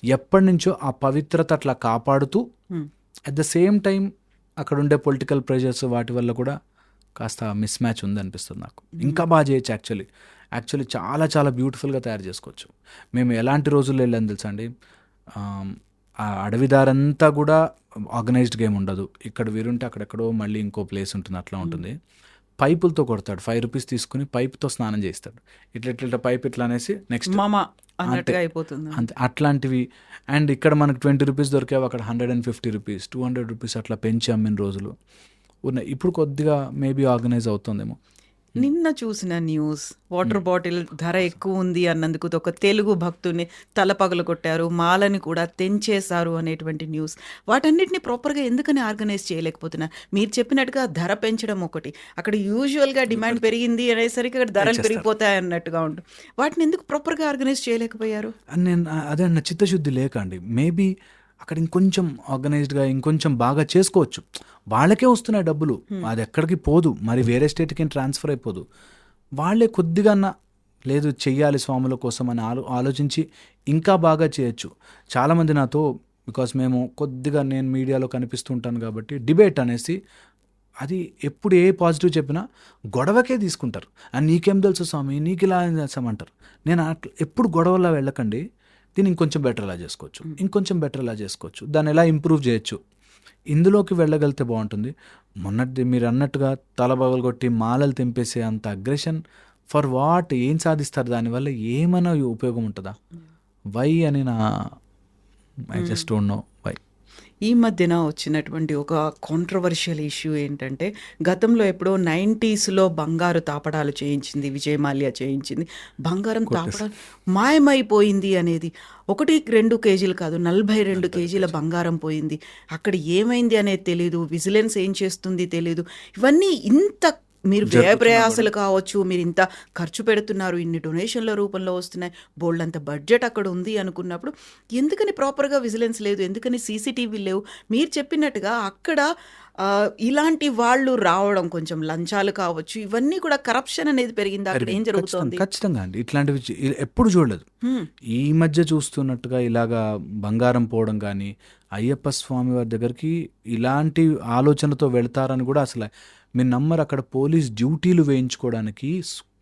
ఎప్పటి నుంచో ఆ పవిత్రత అట్లా కాపాడుతూ అట్ ద సేమ్ టైం అక్కడ ఉండే పొలిటికల్ ప్రెషర్స్ వాటి వల్ల కూడా కాస్త మిస్ మ్యాచ్ ఉందనిపిస్తుంది నాకు. ఇంకా బాగా చేయొచ్చు యాక్చువల్లీ చాలా చాలా బ్యూటిఫుల్గా తయారు చేసుకోవచ్చు. మేము ఎలాంటి రోజుల్లో వెళ్ళాను తెలుసా అండి, ఆ అడవిదారంతా కూడా ఆర్గనైజ్డ్ గేమ్ ఉండదు. ఇక్కడ వీరుంటే అక్కడెక్కడో మళ్ళీ ఇంకో ప్లేస్ ఉంటుంది, అట్లా ఉంటుంది. పైపులతో కొడతాడు, 5 రూపీస్ తీసుకుని పైపుతో స్నానం చేస్తాడు. ఇట్లా పైప్ ఇట్లా అనేసి నెక్స్ట్ మామ అన్నట్టుగా అయిపోతుంది. అంతే అట్లాంటివి. అండ్ ఇక్కడ మనకు 20 రూపీస్ దొరికేవి అక్కడ 150 రూపీస్ 200 రూపీస్ అట్లా పెంచి అమ్మిన రోజులు ఉన్నాయి. ఇప్పుడు కొద్దిగా మేబీ ఆర్గనైజ్ అవుతుందేమో. నిన్న చూసిన న్యూస్, వాటర్ బాటిల్ ధర ఎక్కువ ఉంది అన్నందుకు ఒక తెలుగు భక్తుని తల పగలు కొట్టారు, మాలని కూడా తెంచేశారు అనేటువంటి న్యూస్. వాటన్నిటిని ప్రాపర్గా ఎందుకని ఆర్గనైజ్ చేయలేకపోతున్నా? మీరు చెప్పినట్టుగా ధర పెంచడం ఒకటి, అక్కడ యూజువల్గా డిమాండ్ పెరిగింది అనేసరికి అక్కడ ధరలు పెరిగిపోతాయి అన్నట్టుగా ఉంటుంది. వాటిని ఎందుకు ప్రాపర్గా ఆర్గనైజ్ చేయలేకపోయారు? నేను అదే అన్న, చిత్తశుద్ధి లేక అండి. మేబీ అక్కడ ఇంకొంచెం ఆర్గనైజ్డ్గా ఇంకొంచెం బాగా చేసుకోవచ్చు. వాళ్ళకే వస్తున్నాయి డబ్బులు, అది ఎక్కడికి పోదు, మరి వేరే స్టేట్కి ట్రాన్స్ఫర్ అయిపోదు. వాళ్ళే కొద్దిగా లేదు చెయ్యాలి స్వాముల కోసం అని ఆలోచించి ఇంకా బాగా చేయొచ్చు. చాలామంది నాతో, బికాస్ మేము కొద్దిగా నేను మీడియాలో కనిపిస్తుంటాను కాబట్టి, డిబేట్ అనేసి అది ఎప్పుడు ఏ పాజిటివ్ చెప్పినా గొడవకే తీసుకుంటారు. నీకేం తెలుసు స్వామి, నీకు ఇలా చేస్తామంటారు. నేను అట్లా ఎప్పుడు గొడవలా వెళ్ళకండి, దీన్ని ఇంకొంచెం బెటర్ ఎలా చేసుకోవచ్చు, ఇంకొంచెం బెటర్ ఎలా చేసుకోవచ్చు, దాన్ని ఎలా ఇంప్రూవ్ చేయొచ్చు, ఇందులోకి వెళ్ళగలిగితే బాగుంటుంది. మొన్నటి మీరు అన్నట్టుగా తల పగలగొట్టి మాలలు తెంపేసే అంత అగ్రెషన్ ఫర్ వాట్? ఏం సాధిస్తారు దానివల్ల? ఏమైనా ఉపయోగం ఉంటుందా? వై అని I just don't know why. ఈ మధ్యన వచ్చినటువంటి ఒక కాంట్రవర్షియల్ ఇష్యూ ఏంటంటే, గతంలో ఎప్పుడో 90s బంగారు తాపడాలు చేయించింది, విజయమాల్య చేయించింది, బంగారం తాపడాలు మాయమైపోయింది అనేది. 1-2 కేజీలు కాదు, 42 కేజీల బంగారం పోయింది. అక్కడ ఏమైంది అనేది తెలీదు, విజిలెన్స్ ఏం చేస్తుంది తెలీదు. ఇవన్నీ ఇంత మీరు వ్యయ ప్రయాసాలు కావచ్చు, మీరు ఇంత ఖర్చు పెడుతున్నారు, ఇన్ని డొనేషన్ల రూపంలో వస్తున్నాయి, బోల్డ్ అంత బడ్జెట్ అక్కడ ఉంది అనుకున్నప్పుడు ఎందుకని ప్రాపర్గా విజిలెన్స్ లేదు, ఎందుకని సీసీటీవీ లేవు? మీరు చెప్పినట్టుగా అక్కడ ఇలాంటి వాళ్ళు రావడం, కొంచెం లంచాలు కావచ్చు, ఇవన్నీ కూడా కరప్షన్ అనేది పెరిగింది. అక్కడ ఏం జరుగుతుంది? ఖచ్చితంగా అండి, ఇట్లాంటివి ఎప్పుడు చూడలేదు. ఈ మధ్య చూస్తున్నట్టుగా ఇలాగా బంగారం పోవడం కానీ, అయ్యప్ప స్వామి వారి దగ్గరికి ఇలాంటి ఆలోచనతో వెళ్తారని కూడా అసలు మీరు నమ్మరు. అక్కడ పోలీస్ డ్యూటీలు వేయించుకోవడానికి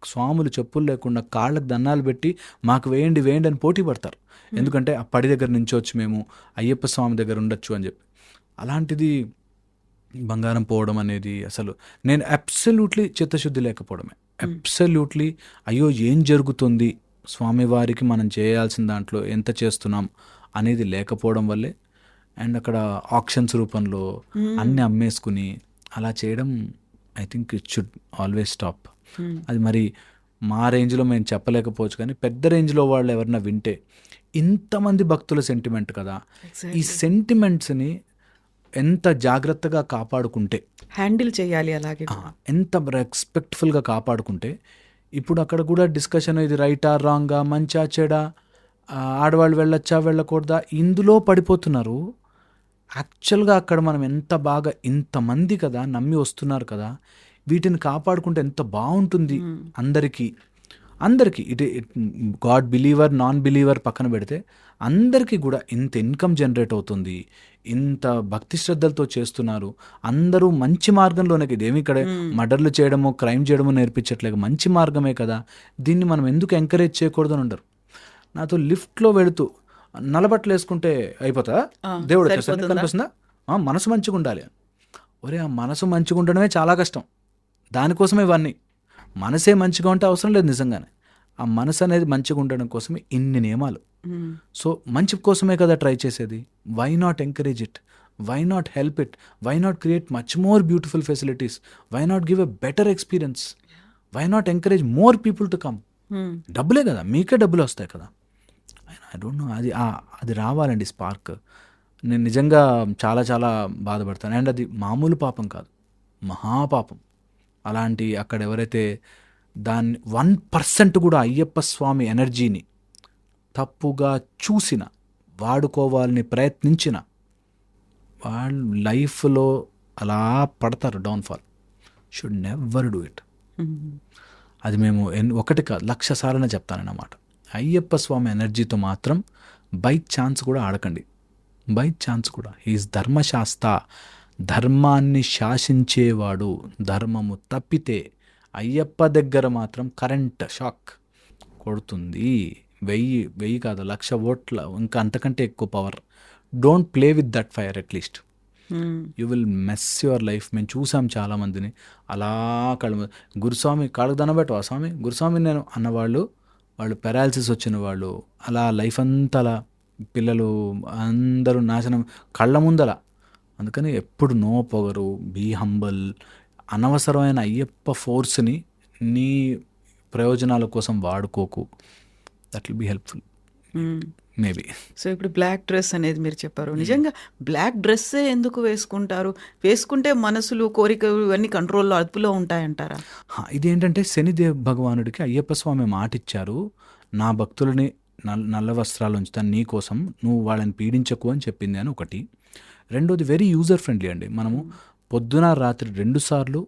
స్వాములు చెప్పులు లేకుండా కాళ్ళకు దండాలు పెట్టి మాకు వేయండి వేయండి అని పోటీ పడతారు. ఎందుకంటే ఆ పడి దగ్గర నుంచి వచ్చి మేము అయ్యప్ప స్వామి దగ్గర ఉండొచ్చు అని చెప్పి. అలాంటిది బంగారం పోవడం అనేది అసలు నేను అబ్సల్యూట్లీ చిత్తశుద్ధి లేకపోవడమే, అబ్సల్యూట్లీ అయ్యో ఏం జరుగుతుంది, స్వామివారికి మనం చేయాల్సిన దాంట్లో ఎంత చేస్తున్నాం అనేది లేకపోవడం వల్లే. అండ్ అక్కడ ఆక్షన్స్ రూపంలో అన్ని అమ్మేసుకుని అలా చేయడం, I think it should always stop. అది మరి మా రేంజ్లో మేము చెప్పలేకపోవచ్చు, కానీ పెద్ద రేంజ్లో వాళ్ళు ఎవరన్నా వింటే, ఇంతమంది భక్తుల సెంటిమెంట్ కదా, ఈ సెంటిమెంట్స్ని ఎంత జాగ్రత్తగా కాపాడుకుంటే, హ్యాండిల్ చేయాలి, అలాగే ఎంత రెస్పెక్ట్ఫుల్గా కాపాడుకుంటే. ఇప్పుడు అక్కడ కూడా డిస్కషన్, ఇది రైటా రాంగా, మంచా చెడా, ఆడవాళ్ళు వెళ్ళొచ్చా వెళ్ళకూడదా, ఇందులో పడిపోతున్నారు. యాక్చువల్గా అక్కడ మనం ఎంత బాగా, ఇంతమంది కదా నమ్మి వస్తున్నారు కదా, వీటిని కాపాడుకుంటే ఎంత బాగుంటుంది అందరికీ. ఇటు గాడ్ బిలీవర్ నాన్ బిలీవర్ పక్కన పెడితే అందరికీ కూడా ఇంత ఇన్కమ్ జనరేట్ అవుతుంది, ఇంత భక్తి శ్రద్ధలతో చేస్తున్నారు, అందరూ మంచి మార్గంలోనే. ఇదేమి ఇక్కడ మర్డర్లు చేయడమో క్రైమ్ చేయడమో నేర్పించట్లేదు, మంచి మార్గమే కదా, దీన్ని మనం ఎందుకు ఎంకరేజ్ చేయకూడదని ఉండరు. నాతో లిఫ్ట్లో వెళుతూ నల్లబట్టలు వేసుకుంటే అయిపోతా, దేవుడు కనిపిస్తుందా, మనసు మంచిగా ఉండాలి. ఒరే ఆ మనసు మంచిగా ఉండడమే చాలా కష్టం, దానికోసమే ఇవన్నీ. మనసే మంచిగా ఉంటే అవసరం లేదు నిజంగానే, ఆ మనసు అనేది మంచిగా ఉండడం కోసమే ఇన్ని నియమాలు. సో మంచి కోసమే కదా ట్రై చేసేది. Why not encourage it, why not help it, why not create much more beautiful facilities, why not give a better experience, why not encourage more people to come. డబ్బులే కదా, మీకే డబ్బులు వస్తాయి కదా. ఐ డోంట్ నో, అది రావాలండి spark. నేను నిజంగా చాలా చాలా బాధపడతాను. అండ్ అది మామూలు పాపం కాదు, మహాపాపం. అలాంటి అక్కడ ఎవరైతే దాన్ని 1% కూడా అయ్యప్ప స్వామి ఎనర్జీని తప్పుగా చూసిన, వాడుకోవాలని ప్రయత్నించిన వాళ్ళు లైఫ్లో అలా పడతారు, downfall. Should never do it. అది మేము ఒకటి కాదు 1,00,000 సార్లు చెప్తానన్నమాట. అయ్యప్ప స్వామి ఎనర్జీతో మాత్రం బై ఛాన్స్ కూడా ఆడకండి, బై ఛాన్స్ కూడా. హీఈస్ ధర్మశాస్త్ర, ధర్మాన్ని శాసించేవాడు ధర్మము తప్పితే అయ్యప్ప దగ్గర మాత్రం కరెంట్ షాక్ కొడుతుంది. 1000 కాదు 1,00,000 ఓట్ల ఇంకా అంతకంటే ఎక్కువ power. Don't play with that fire at least. You will mess your life. మేము చూసాం చాలామందిని అలా గురుస్వామి కాళ్ళకు దండబెట్టవా స్వామి, గురుస్వామి నేను అన్నవాళ్ళు, వాళ్ళు పెరాలసిస్ వచ్చిన వాళ్ళు, అలా లైఫ్ అంతా అలా పిల్లలు అందరూ నాశనం కళ్ళ ముందల. అందుకని ఎప్పుడు నో పొగరు, బీ హంబల్. అనవసరమైన అయ్యప్ప ఫోర్స్ని నీ ప్రయోజనాల కోసం వాడుకోకు. That will be helpful maybe. So ఇప్పుడు బ్లాక్ డ్రెస్ అనేది మీరు చెప్పారు. నిజంగా బ్లాక్ డ్రెస్సే ఎందుకు వేసుకుంటారు? వేసుకుంటే మనసులు, కోరికలు ఇవన్నీ కంట్రోల్లో, అదుపులో ఉంటాయంటారా? ఇదేంటంటే శనిదేవ్ భగవానుడికి అయ్యప్ప స్వామి మాట ఇచ్చారు, నా భక్తులని నల్ల వస్త్రాలు ఉంచుతాను నీ కోసం, నువ్వు వాళ్ళని పీడించకు అని చెప్పింది అని ఒకటి. రెండోది వెరీ యూజర్ ఫ్రెండ్లీ అండి. మనము పొద్దున రాత్రి 2 సార్లు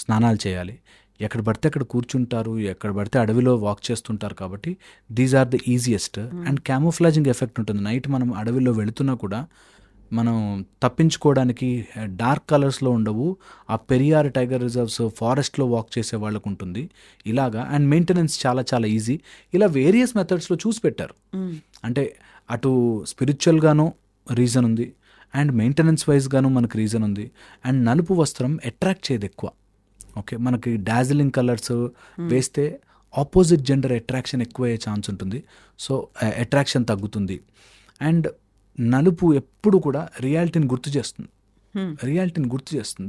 స్నానాలు చేయాలి. ఎక్కడ పడితే అక్కడ కూర్చుంటారు, ఎక్కడ పడితే అడవిలో వాక్ చేస్తుంటారు కాబట్టి these are the easiest. And camouflaging effect ఉంటుంది. నైట్ మనం అడవిలో వెళుతున్నా కూడా మనం తప్పించుకోవడానికి డార్క్ కలర్స్లో ఉండవు. ఆ పెరియార్ టైగర్ రిజర్వ్స్ ఫారెస్ట్లో వాక్ చేసే వాళ్ళకు ఉంటుంది ఇలాగా. అండ్ మెయింటెనెన్స్ చాలా చాలా ఈజీ. ఇలా వేరియస్ మెథడ్స్లో చూసి పెట్టారు. అంటే అటు స్పిరిచువల్గాను రీజన్ ఉంది, అండ్ మెయింటెనెన్స్ వైజ్గాను మనకు రీజన్ ఉంది. అండ్ నలుపు వస్త్రం అట్రాక్ట్ చేయదు ఎక్కువ. ఓకే, మనకి డాజిలింగ్ కలర్స్ వేస్తే ఆపోజిట్ జెండర్ అట్రాక్షన్ ఎక్కువ అయ్యే ఛాన్స్ ఉంటుంది. సో అట్రాక్షన్ తగ్గుతుంది. అండ్ నలుపు ఎప్పుడు కూడా రియాలిటీని గుర్తు చేస్తుంది.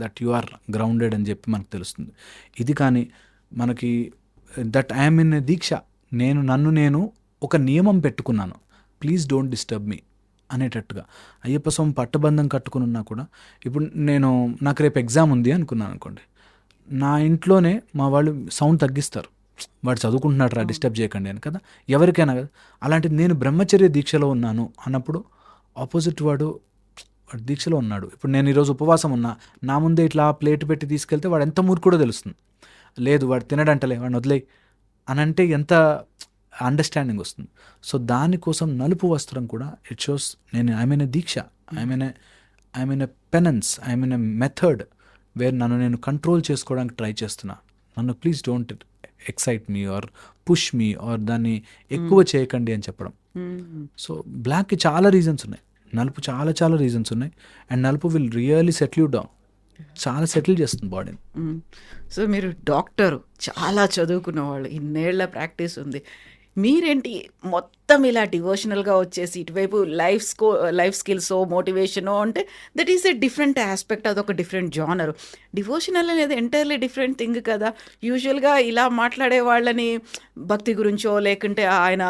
దట్ యు ఆర్ గ్రౌండెడ్ అని చెప్పి మనకు తెలుస్తుంది. ఇది కానీ మనకి దట్ ఐఎమ్ ఇన్ దీక్ష, నన్ను నేను ఒక నియమం పెట్టుకున్నాను, ప్లీజ్ డోంట్ డిస్టర్బ్ మీ అనేటట్టుగా. అయ్యప్ప స్వామి పట్టబంధం కట్టుకుని ఉన్నా కూడా ఇప్పుడు నాకు రేపు ఎగ్జామ్ ఉంది అనుకున్నాను అనుకోండి, నా ఇంట్లోనే మా వాళ్ళు సౌండ్ తగ్గిస్తారు, వాడు చదువుకుంటున్నాడు రా డిస్టర్బ్ చేయకండి అని కదా, ఎవరికైనా కదా. అలాంటిది నేను బ్రహ్మచర్య దీక్షలో ఉన్నాను అన్నప్పుడు ఆపోజిట్ వాడు దీక్షలో ఉన్నాడు. ఇప్పుడు నేను ఈరోజు ఉపవాసం ఉన్నా, నా ముందే ఇట్లా ప్లేట్ పెట్టి తీసుకెళ్తే వాడు ఎంత మూర్ఖుడో తెలుస్తుంది. లేదు వాడు తినడంటలే, వాడిని వదిలేయి అని అంటే ఎంత అండర్స్టాండింగ్ వస్తుంది. సో దానికోసం నలుపు వస్త్రం కూడా it shows I mean a diksha, I mean a penance, I mean a method where నన్ను నేను కంట్రోల్ చేసుకోవడానికి ట్రై చేస్తున్నా. నన్ను please don't excite me or push me or దాన్ని ఎక్కువ చేయకండి అని చెప్పడం. సో బ్లాక్కి చాలా రీజన్స్ ఉన్నాయి, నలుపు చాలా చాలా రీజన్స్ ఉన్నాయి. అండ్ నలుపు will really settle you down, చాలా సెటిల్ చేస్తుంది బాడీని. సో మీరు డాక్టరు, చాలా చదువుకున్న వాళ్ళు, ఇన్నేళ్ల ప్రాక్టీస్ ఉంది. మీరేంటి మొత్తం ఇలా డివోషనల్గా వచ్చేసి ఇటువైపు లైఫ్ స్కిల్స్, మోటివేషనో అంటే that is a different aspect, అదొక డిఫరెంట్ జానర్. డివోషనల్ అనేది ఎంటైర్లీ డిఫరెంట్ థింగ్ కదా. యూజువల్గా ఇలా మాట్లాడే వాళ్ళని భక్తి గురించో, లేకుంటే ఆయన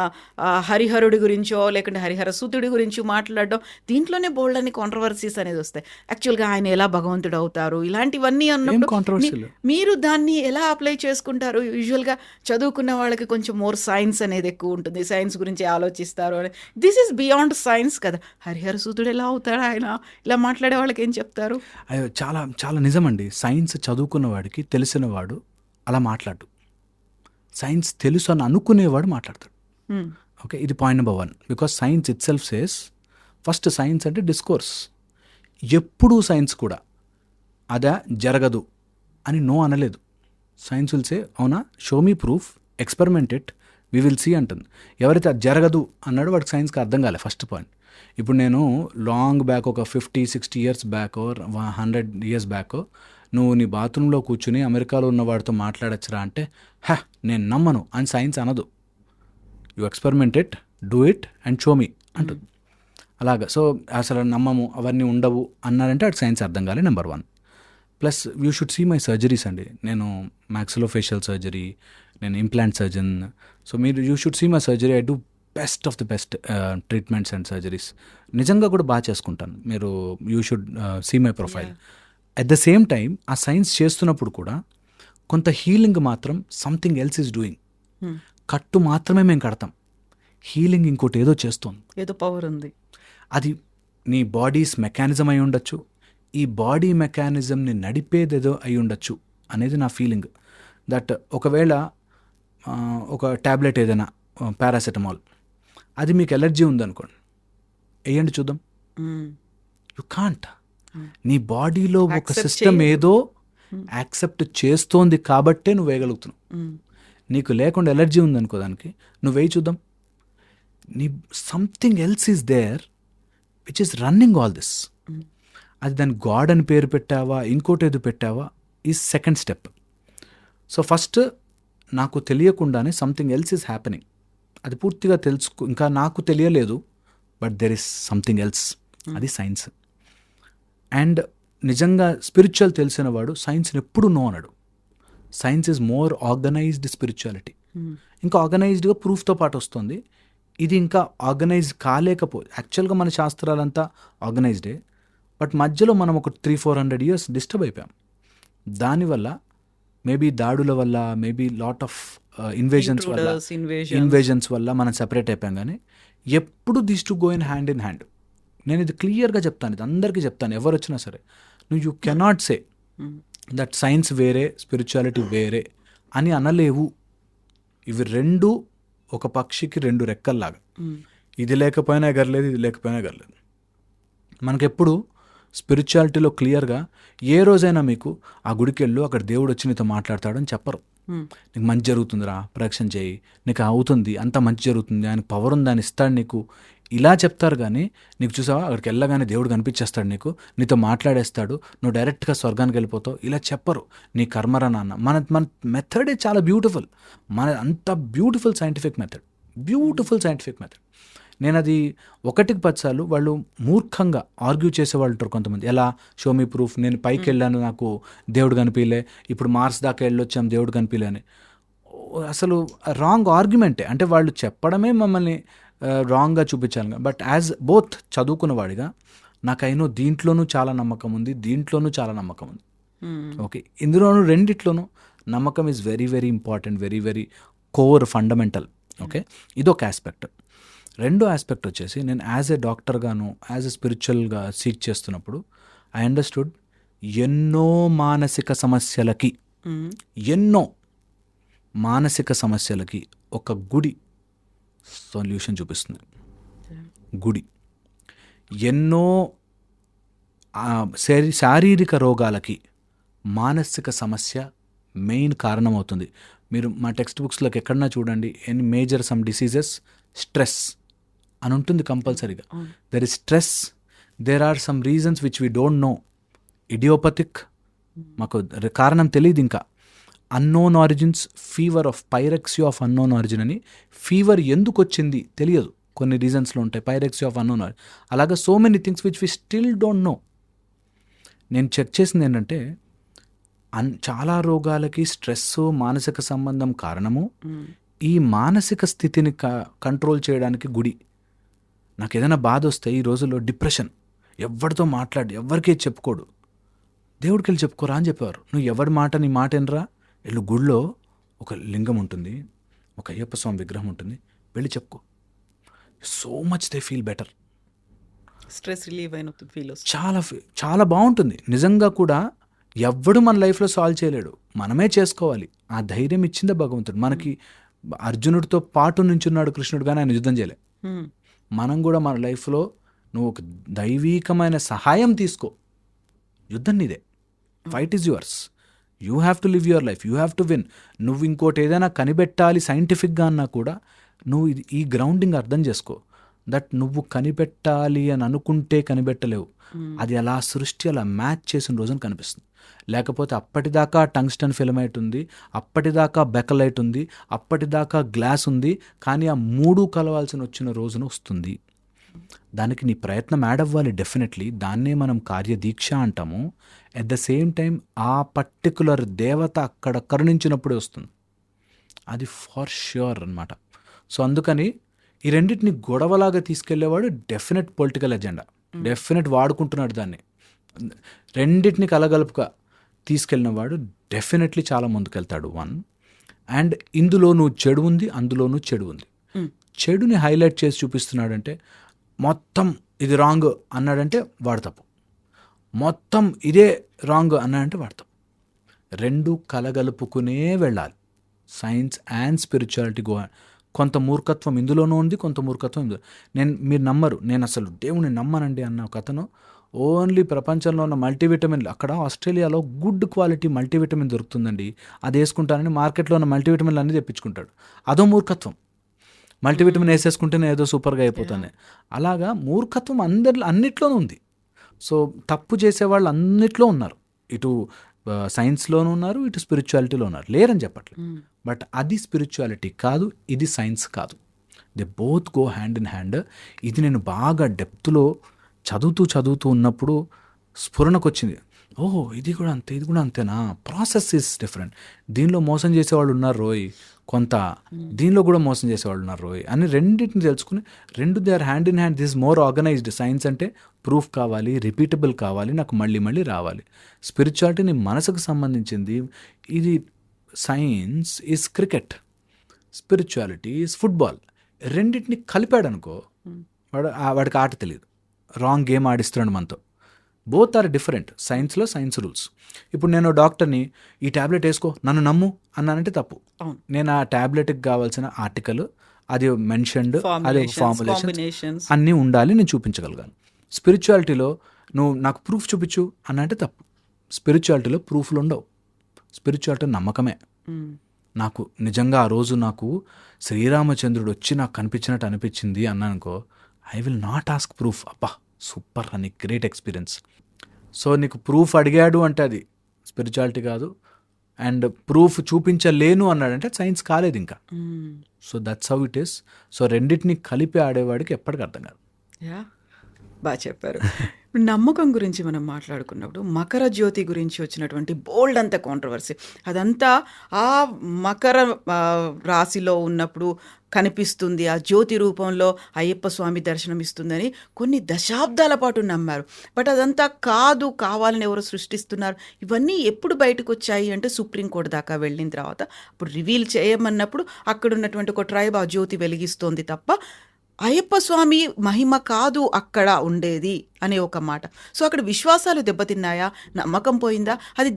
హరిహరుడి గురించో, లేకుంటే హరిహర సూతుడి గురించి మాట్లాడడం, దీంట్లోనే బోల్డని కాంట్రవర్సీస్ అనేది వస్తాయి. యాక్చువల్గా ఆయన ఎలా భగవంతుడు అవుతారు, ఇలాంటివన్నీ అన్నప్పుడు మీరు దాన్ని ఎలా అప్లై చేసుకుంటారు? యూజువల్గా చదువుకున్న వాళ్ళకి కొంచెం మోర్ సైన్స్ అనేది ఎక్కువ ఉంటుంది, సైన్స్ గురించి ఆలోచిస్తారు అని. దిస్ ఈస్ బియాండ్ సైన్స్ కదా. హరిహర సూతుడు ఎలా అవుతాడు, ఆయన ఇలా మాట్లాడే వాళ్ళకి ఏం చెప్తారు? అయ్యో చాలా చాలా నిజమండి. సైన్స్ చదువుకున్న వాడికి తెలిసిన వాడు అలా మాట్లాడు, సైన్స్ తెలుసు అని అనుకునేవాడు మాట్లాడతాడు. ఓకే, ఇది point number 1. Because science it self says, first science అంటే డిస్కోర్స్. ఎప్పుడూ సైన్స్ కూడా అదా జరగదు అని నో అనలేదు. సైన్స్ విల్ సే అవునా, show me proof, experiment it, we will see అంటుంది. ఎవరైతే అది జరగదు అన్నాడో వాడికి సైన్స్కి అర్థం కాలే, ఫస్ట్ పాయింట్. ఇప్పుడు నేను లాంగ్ బ్యాక్ ఒక 50-60 ఇయర్స్ బ్యాక్ 100 ఇయర్స్ బ్యాక్ నువ్వు నీ బాత్రూంలో కూర్చుని అమెరికాలో ఉన్న వాడితో మాట్లాడచ్చురా అంటే నేను నమ్మను అని సైన్స్ అనదు. You experiment it, do it and show me అంటుంది. అలాగా. సో అసలు నమ్మము, అవన్నీ ఉండవు అన్నారంటే అటు సైన్స్ అర్థం కాలే, number 1. Plus you should see my surgeries అండి. నేను మ్యాక్సిలోఫేషియల్ సర్జరీ, నేను implant surgeon. So you should see my surgery. I do best of the best treatments and surgeries. నిజంగా కూడా బాగా చేసుకుంటాను. మీరు you should see my profile. At the same time ఆ science చేస్తున్నప్పుడు కూడా కొంత హీలింగ్ మాత్రం సంథింగ్ ఎల్స్ ఈజ్ డూయింగ్. కట్టు మాత్రమే మేము కడతాం, హీలింగ్ ఇంకోటి ఏదో చేస్తుంది, ఏదో పవర్ ఉంది. అది నీ బాడీస్ మెకానిజం అయి ఉండొచ్చు, ఈ బాడీ మెకానిజంని నడిపేదేదో అయి ఉండొచ్చు అనేది నా ఫీలింగ్. దట్ ఒకవేళ ఒక ట్యాబ్లెట్ ఏదైనా పారాసెటమాల్, అది మీకు ఎలర్జీ ఉందనుకోండి, వేయండి చూద్దాం. You can't. నీ బాడీలో ఒక Accept సిస్టమ్ చేయదు. ఏదో యాక్సెప్ట్ చేస్తోంది కాబట్టే నువ్వు వేయగలుగుతున్నావు. నీకు లేకుండా ఎలర్జీ ఉందనుకో దానికి, నువ్వు వేయి చూద్దాం. నీ something else is there which is running all this. అది దాని గాడ్ అని పేరు పెట్టావా, ఇంకోటి ఏదో పెట్టావా, is second step. So first నాకు తెలియకుండానే సంథింగ్ ఎల్స్ ఈజ్ హ్యాపెనింగ్. అది పూర్తిగా ఇంకా నాకు తెలియలేదు, but there is something else. అది సైన్స్. అండ్ నిజంగా స్పిరిచువల్ తెలిసిన వాడు సైన్స్ని ఎప్పుడు నో అనడు. Science is more organised spirituality. ఇంకా ఆర్గనైజ్డ్గా ప్రూఫ్తో పాటు వస్తుంది. ఇది ఇంకా ఆర్గనైజ్ యాక్చువల్గా మన శాస్త్రాలంతా ఆర్గనైజ్డే, బట్ మధ్యలో మనం ఒక 300-400 years డిస్టర్బ్ అయిపోయాం. దానివల్ల మేబీ దాడుల వల్ల, మేబీ లాట్ ఆఫ్ ఇన్వేజన్స్ వల్ల, ఇన్వేజన్స్ వల్ల మనం సెపరేట్ అయిపోయాం. కానీ ఎప్పుడు this to go in hand in hand. నేను ఇది క్లియర్గా చెప్తాను, ఇది అందరికీ చెప్తాను, ఎవరు వచ్చినా సరే. You cannot say that science వేరే, స్పిరిచువాలిటీ వేరే అని అనలేవు. ఇవి రెండు ఒక పక్షికి 2 రెక్కల్లాగా. ఇది లేకపోయినా ఎగరలేదు, ఇది లేకపోయినా ఎగరలేదు. మనకెప్పుడు స్పిరిచువాలిటీలో క్లియర్గా ఏ రోజైనా మీకు ఆ గుడికి వెళ్ళు, అక్కడ దేవుడు వచ్చి నీతో మాట్లాడతాడని చెప్పరు. నీకు మంచి జరుగుతుందిరా, ప్రదక్షిణ చేయి, నీకు అవుతుంది, అంత మంచి జరుగుతుంది, ఆయన పవర్ ఉంది, ఆయన ఇస్తాడు నీకు, ఇలా చెప్తారు. కానీ నీకు చూసావా అక్కడికి వెళ్ళగానే దేవుడు కనిపించేస్తాడు, నీతో మాట్లాడేస్తాడు, నువ్వు డైరెక్ట్గా స్వర్గానికి వెళ్ళిపోతావు, ఇలా చెప్పరు. నీ కర్మరా నాన్న. మన మెథడే చాలా బ్యూటిఫుల్. అంత బ్యూటిఫుల్ సైంటిఫిక్ మెథడ్. నేను అది 1-10 సార్లు వాళ్ళు మూర్ఖంగా ఆర్గ్యూ చేసేవాళ్ళు ఉంటారు కొంతమంది. ఎలా, షో మీ ప్రూఫ్, నేను పైకి వెళ్ళాను నాకు దేవుడు కనిపించలే, ఇప్పుడు మార్స్ దాకా వెళ్ళొచ్చాం దేవుడు కనిపించలే అని. అసలు రాంగ్ ఆర్గ్యుమెంటే. అంటే వాళ్ళు చెప్పడమే మమ్మల్ని రాంగ్గా చూపించాలి. బట్ యాజ్ బోత్ చదువుకున్నవాడిగా నాకైనా దీంట్లోనూ చాలా నమ్మకం ఉంది, దీంట్లోనూ చాలా నమ్మకం ఉంది. ఓకే, ఇందులోనూ రెండిట్లోనూ నమ్మకం is very very important, very very core, fundamental. Okay, ఇదొక ఆస్పెక్ట్. రెండో ఆస్పెక్ట్ వచ్చేసి, నేను యాజ్ ఏ డాక్టర్గాను, యాజ్ ఎ స్పిరిచువల్గా సీక్ చేస్తున్నప్పుడు ఐ అండర్స్టూడ్ ఎన్నో మానసిక సమస్యలకి ఒక గుడి సొల్యూషన్ చూపిస్తుంది. గుడి ఎన్నో శారీరక రోగాలకి మానసిక సమస్య మెయిన్ కారణమవుతుంది. మీరు మా టెక్స్ట్ బుక్స్లోకి ఎక్కడన్నా చూడండి, మేజర్ సమ్ డిసీజెస్, స్ట్రెస్ అని ఉంటుంది కంపల్సరీగా. There is stress, there are some reasons which we don't know. Idiopathic, మాకు కారణం తెలియదు. ఇంకా unknown origins, fever of pyrexia of unknown origin అని. ఫీవర్ ఎందుకు వచ్చింది తెలియదు, కొన్ని రీజన్స్లో ఉంటాయి. పైరెక్సీ ఆఫ్ అన్నోన్ ఆరిజిన్, అలాగా so many things which we still don't know. నేను చెక్ చేసింది ఏంటంటే, చాలా రోగాలకి స్ట్రెస్, మానసిక సంబంధం కారణము. ఈ మానసిక స్థితిని కంట్రోల్ చేయడానికి గుడి. నాకు ఏదైనా బాధ వస్తే ఈ రోజుల్లో డిప్రెషన్, ఎవరితో ఎవరికే చెప్పుకోడు, దేవుడికి వెళ్ళి చెప్పుకోరా అని చెప్పేవారు. నువ్వు ఎవరి మాట, నీ మాట ఎనరా, వెళ్ళు, గుడిలో ఒక లింగం ఉంటుంది, ఒక అయ్యప్ప స్వామి విగ్రహం ఉంటుంది, వెళ్ళి చెప్పుకో. So much they feel better. Stress relieve అయిన ఫీల్ చాలా బాగుంటుంది. నిజంగా కూడా ఎవ్వడు మన లైఫ్లో సాల్వ్ చేయలేడు, మనమే చేసుకోవాలి. ఆ ధైర్యం ఇచ్చిందే భగవంతుడు మనకి. అర్జునుడితో పాటు నుంచున్నాడు కృష్ణుడు, కానీ ఆయన యుద్ధం చేయలే. మనం కూడా మన లైఫ్లో నువ్వు ఒక దైవీకమైన సహాయం తీసుకో, యుద్ధం నీదే, fight is yours, you have to live your life, you have to win. నువ్వు ఇంకోటి ఏదైనా కనిపెట్టాలి సైంటిఫిక్గా అన్నా కూడా నువ్వు ఈ గ్రౌండింగ్ అర్థం చేసుకో. దట్ నువ్వు కనిపెట్టాలి అని అనుకుంటే కనిపెట్టలేవు, అది అలా సృష్టి అలా మ్యాచ్ చేసిన రోజున కనిపిస్తుంది. లేకపోతే అప్పటిదాకా టంగ్స్టన్ ఫిలమైట్ ఉంది, అప్పటిదాకా బెకలైట్ ఉంది, అప్పటిదాకా గ్లాస్ ఉంది, కానీ ఆ 3 కలవాల్సిన వచ్చిన రోజున వస్తుంది. దానికి నీ ప్రయత్నం యాడ్ అవ్వాలి డెఫినెట్లీ. దాన్నే మనం కార్యదీక్ష అంటాము. ఎట్ ద సేమ్ టైం ఆ పర్టికులర్ దేవత అక్కడ కరుణించినప్పుడే వస్తుంది, అది ఫర్ ష్యూర్ అనమాట. సో అందుకని ఈ రెండింటిని గొడవలాగా తీసుకెళ్లేవాడు డెఫినెట్ పొలిటికల్ ఎజెండా, డెఫినెట్ వాడుకుంటున్నాడు దాన్ని. రెండింటిని కలగలుపుగా తీసుకెళ్ళిన వాడు డెఫినెట్లీ చాలా ముందుకెళ్తాడు. 1 అండ్ ఇందులోనూ చెడు ఉంది, అందులోనూ చెడు ఉంది. చెడుని హైలైట్ చేసి చూపిస్తున్నాడంటే, మొత్తం ఇది రాంగ్ అన్నాడంటే వాడు తప్పు, మొత్తం ఇదే రాంగ్ అన్నాడంటే వాడు తప్పు. 2 కలగలుపుకునే వెళ్ళాలి. సైన్స్ అండ్ స్పిరిచువాలిటీ కొంత మూర్ఖత్వం ఇందులోనూ ఉంది, కొంత మూర్ఖత్వం ఇందులో. మీరు నమ్మరు, నేను అసలు దేవుని నమ్మనండి అన్న ఒక అతను ఓన్లీ ప్రపంచంలో ఉన్న మల్టీవిటమిన్లు, అక్కడ ఆస్ట్రేలియాలో గుడ్ క్వాలిటీ మల్టీవిటమిన్ దొరుకుతుందండి, అది వేసుకుంటానని మార్కెట్లో ఉన్న మల్టీవిటమిన్లు అన్నీ తెప్పించుకుంటాడు. అదో మూర్ఖత్వం. మల్టీవిటమిన్ వేసేసుకుంటేనే ఏదో సూపర్గా అయిపోతుంది. అలాగా మూర్ఖత్వం అన్నిట్లోనూ ఉంది. సో తప్పు చేసేవాళ్ళు అన్నిట్లో ఉన్నారు. ఇటు సైన్స్లోనూ ఉన్నారు, ఇటు స్పిరిచువాలిటీలో ఉన్నారు, లేరని చెప్పట్లేదు. బట్ అది స్పిరిచువాలిటీ కాదు, ఇది సైన్స్ కాదు. They both go hand in hand. ఇది నేను బాగా డెప్త్లో చదువుతూ ఉన్నప్పుడు స్ఫురణకు వచ్చింది. ఓహో, ఇది కూడా అంతే, ఇది కూడా అంతేనా, ప్రాసెస్ ఈస్ డిఫరెంట్. దీనిలో మోసం చేసేవాళ్ళు ఉన్నారు రోయ్ కొంత, దీనిలో కూడా మోసం చేసేవాళ్ళు ఉన్నారు రోయ్ అని రెండింటిని తెలుసుకుని, they are hand in hand. This more organized. Science అంటే ప్రూఫ్ కావాలి, రిపీటబుల్ కావాలి, నాకు మళ్ళీ రావాలి. స్పిరిచువాలిటీ నీ మనసుకు సంబంధించింది. ఇది science is cricket, spirituality is football. రెండింటిని కలిపాడు అనుకో, వాడికి ఆట తెలియదు, రాంగ్ గేమ్ ఆడిస్తున్నాడు మనతో. Both are different. సైన్స్లో సైన్స్ రూల్స్. ఇప్పుడు నేను డాక్టర్ని, ఈ ట్యాబ్లెట్ వేసుకో, నన్ను నమ్ము అన్నానంటే తప్పు. నేను ఆ ట్యాబ్లెట్కి కావాల్సిన ఆర్టికల్, అది మెన్షన్డ్, అది ఫార్ములేషన్స్ అన్నీ ఉండాలి, నేను చూపించగలిగాను. స్పిరిచువాలిటీలో నువ్వు నాకు ప్రూఫ్ చూపించు అన్నంటే తప్పు. స్పిరిచువాలిటీలో ప్రూఫ్లు ఉండవు. స్పిరిచువాలిటీ నమ్మకమే. నాకు నిజంగా ఆ రోజు నాకు శ్రీరామచంద్రుడు వచ్చి నాకు కనిపించినట్టు అనిపించింది అన్నానుకో, I will not ask proof. అబ్బా సూపర్ అని, గ్రేట్ ఎక్స్పీరియన్స్. సో నీకు ప్రూఫ్ అడిగాడు అంటే అది స్పిరిచువాలిటీ కాదు. అండ్ ప్రూఫ్ చూపించలేను అన్నాడంటే సైన్స్ కాలేదు ఇంకా. So that's how it is. So రెండింటిని కలిపి ఆడేవాడికి ఎప్పటికీ అర్థం కాదు. బాగా చెప్పారు. నమ్మకం గురించి మనం మాట్లాడుకున్నప్పుడు మకర జ్యోతి గురించి వచ్చినటువంటి బోల్డ్ అంత కాంట్రవర్సీ, అదంతా ఆ మకర రాశిలో ఉన్నప్పుడు కనిపిస్తుంది, ఆ జ్యోతి రూపంలో అయ్యప్ప స్వామి దర్శనం ఇస్తుందని కొన్ని దశాబ్దాల పాటు నమ్మారు. బట్ అదంతా కాదు, కావాలని ఎవరో సృష్టిస్తున్నారు. ఇవన్నీ ఎప్పుడు బయటకు వచ్చాయి అంటే సుప్రీంకోర్టు దాకా వెళ్ళిన తర్వాత అప్పుడు రివీల్ చేయమన్నప్పుడు అక్కడ ఉన్నటువంటి ఒక ట్రైబ్ ఆ జ్యోతి వెలిగిస్తోంది తప్ప అయ్యప్ప స్వామి మహిమ కాదు అక్కడ ఉండేది అనే ఒక మాట. సో అక్కడ విశ్వాసాలు దెబ్బతిన్నాయా, నమ్మకం పోయిందా? అది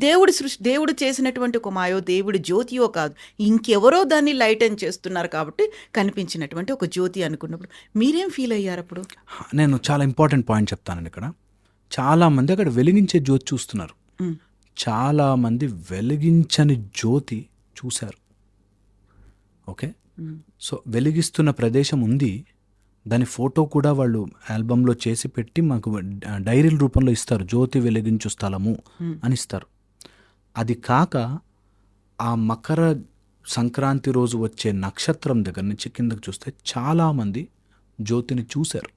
దేవుడు చేసినటువంటి ఒక మాయో, దేవుడి జ్యోతియో కాదు, ఇంకెవరో దాన్ని లైటన్ చేస్తున్నారు కాబట్టి కనిపించినటువంటి ఒక జ్యోతి అనుకున్నప్పుడు మీరేం ఫీల్ అయ్యారు అప్పుడు? నేను చాలా ఇంపార్టెంట్ పాయింట్ చెప్తానండి. ఇక్కడ చాలామంది అక్కడ వెలిగించే జ్యోతి చూస్తున్నారు, చాలామంది వెలిగించని జ్యోతి చూశారు. ఓకే, సో వెలిగిస్తున్న ప్రదేశం ఉంది, దాని ఫోటో కూడా వాళ్ళు ఆల్బంలో చేసి పెట్టి మాకు డైరీల రూపంలో ఇస్తారు, జ్యోతి వెలిగించు స్థలము అని ఇస్తారు. అది కాక ఆ మకర సంక్రాంతి రోజు వచ్చే నక్షత్రం దగ్గర నుంచి కిందకు చూస్తే చాలామంది జ్యోతిని చూశారు.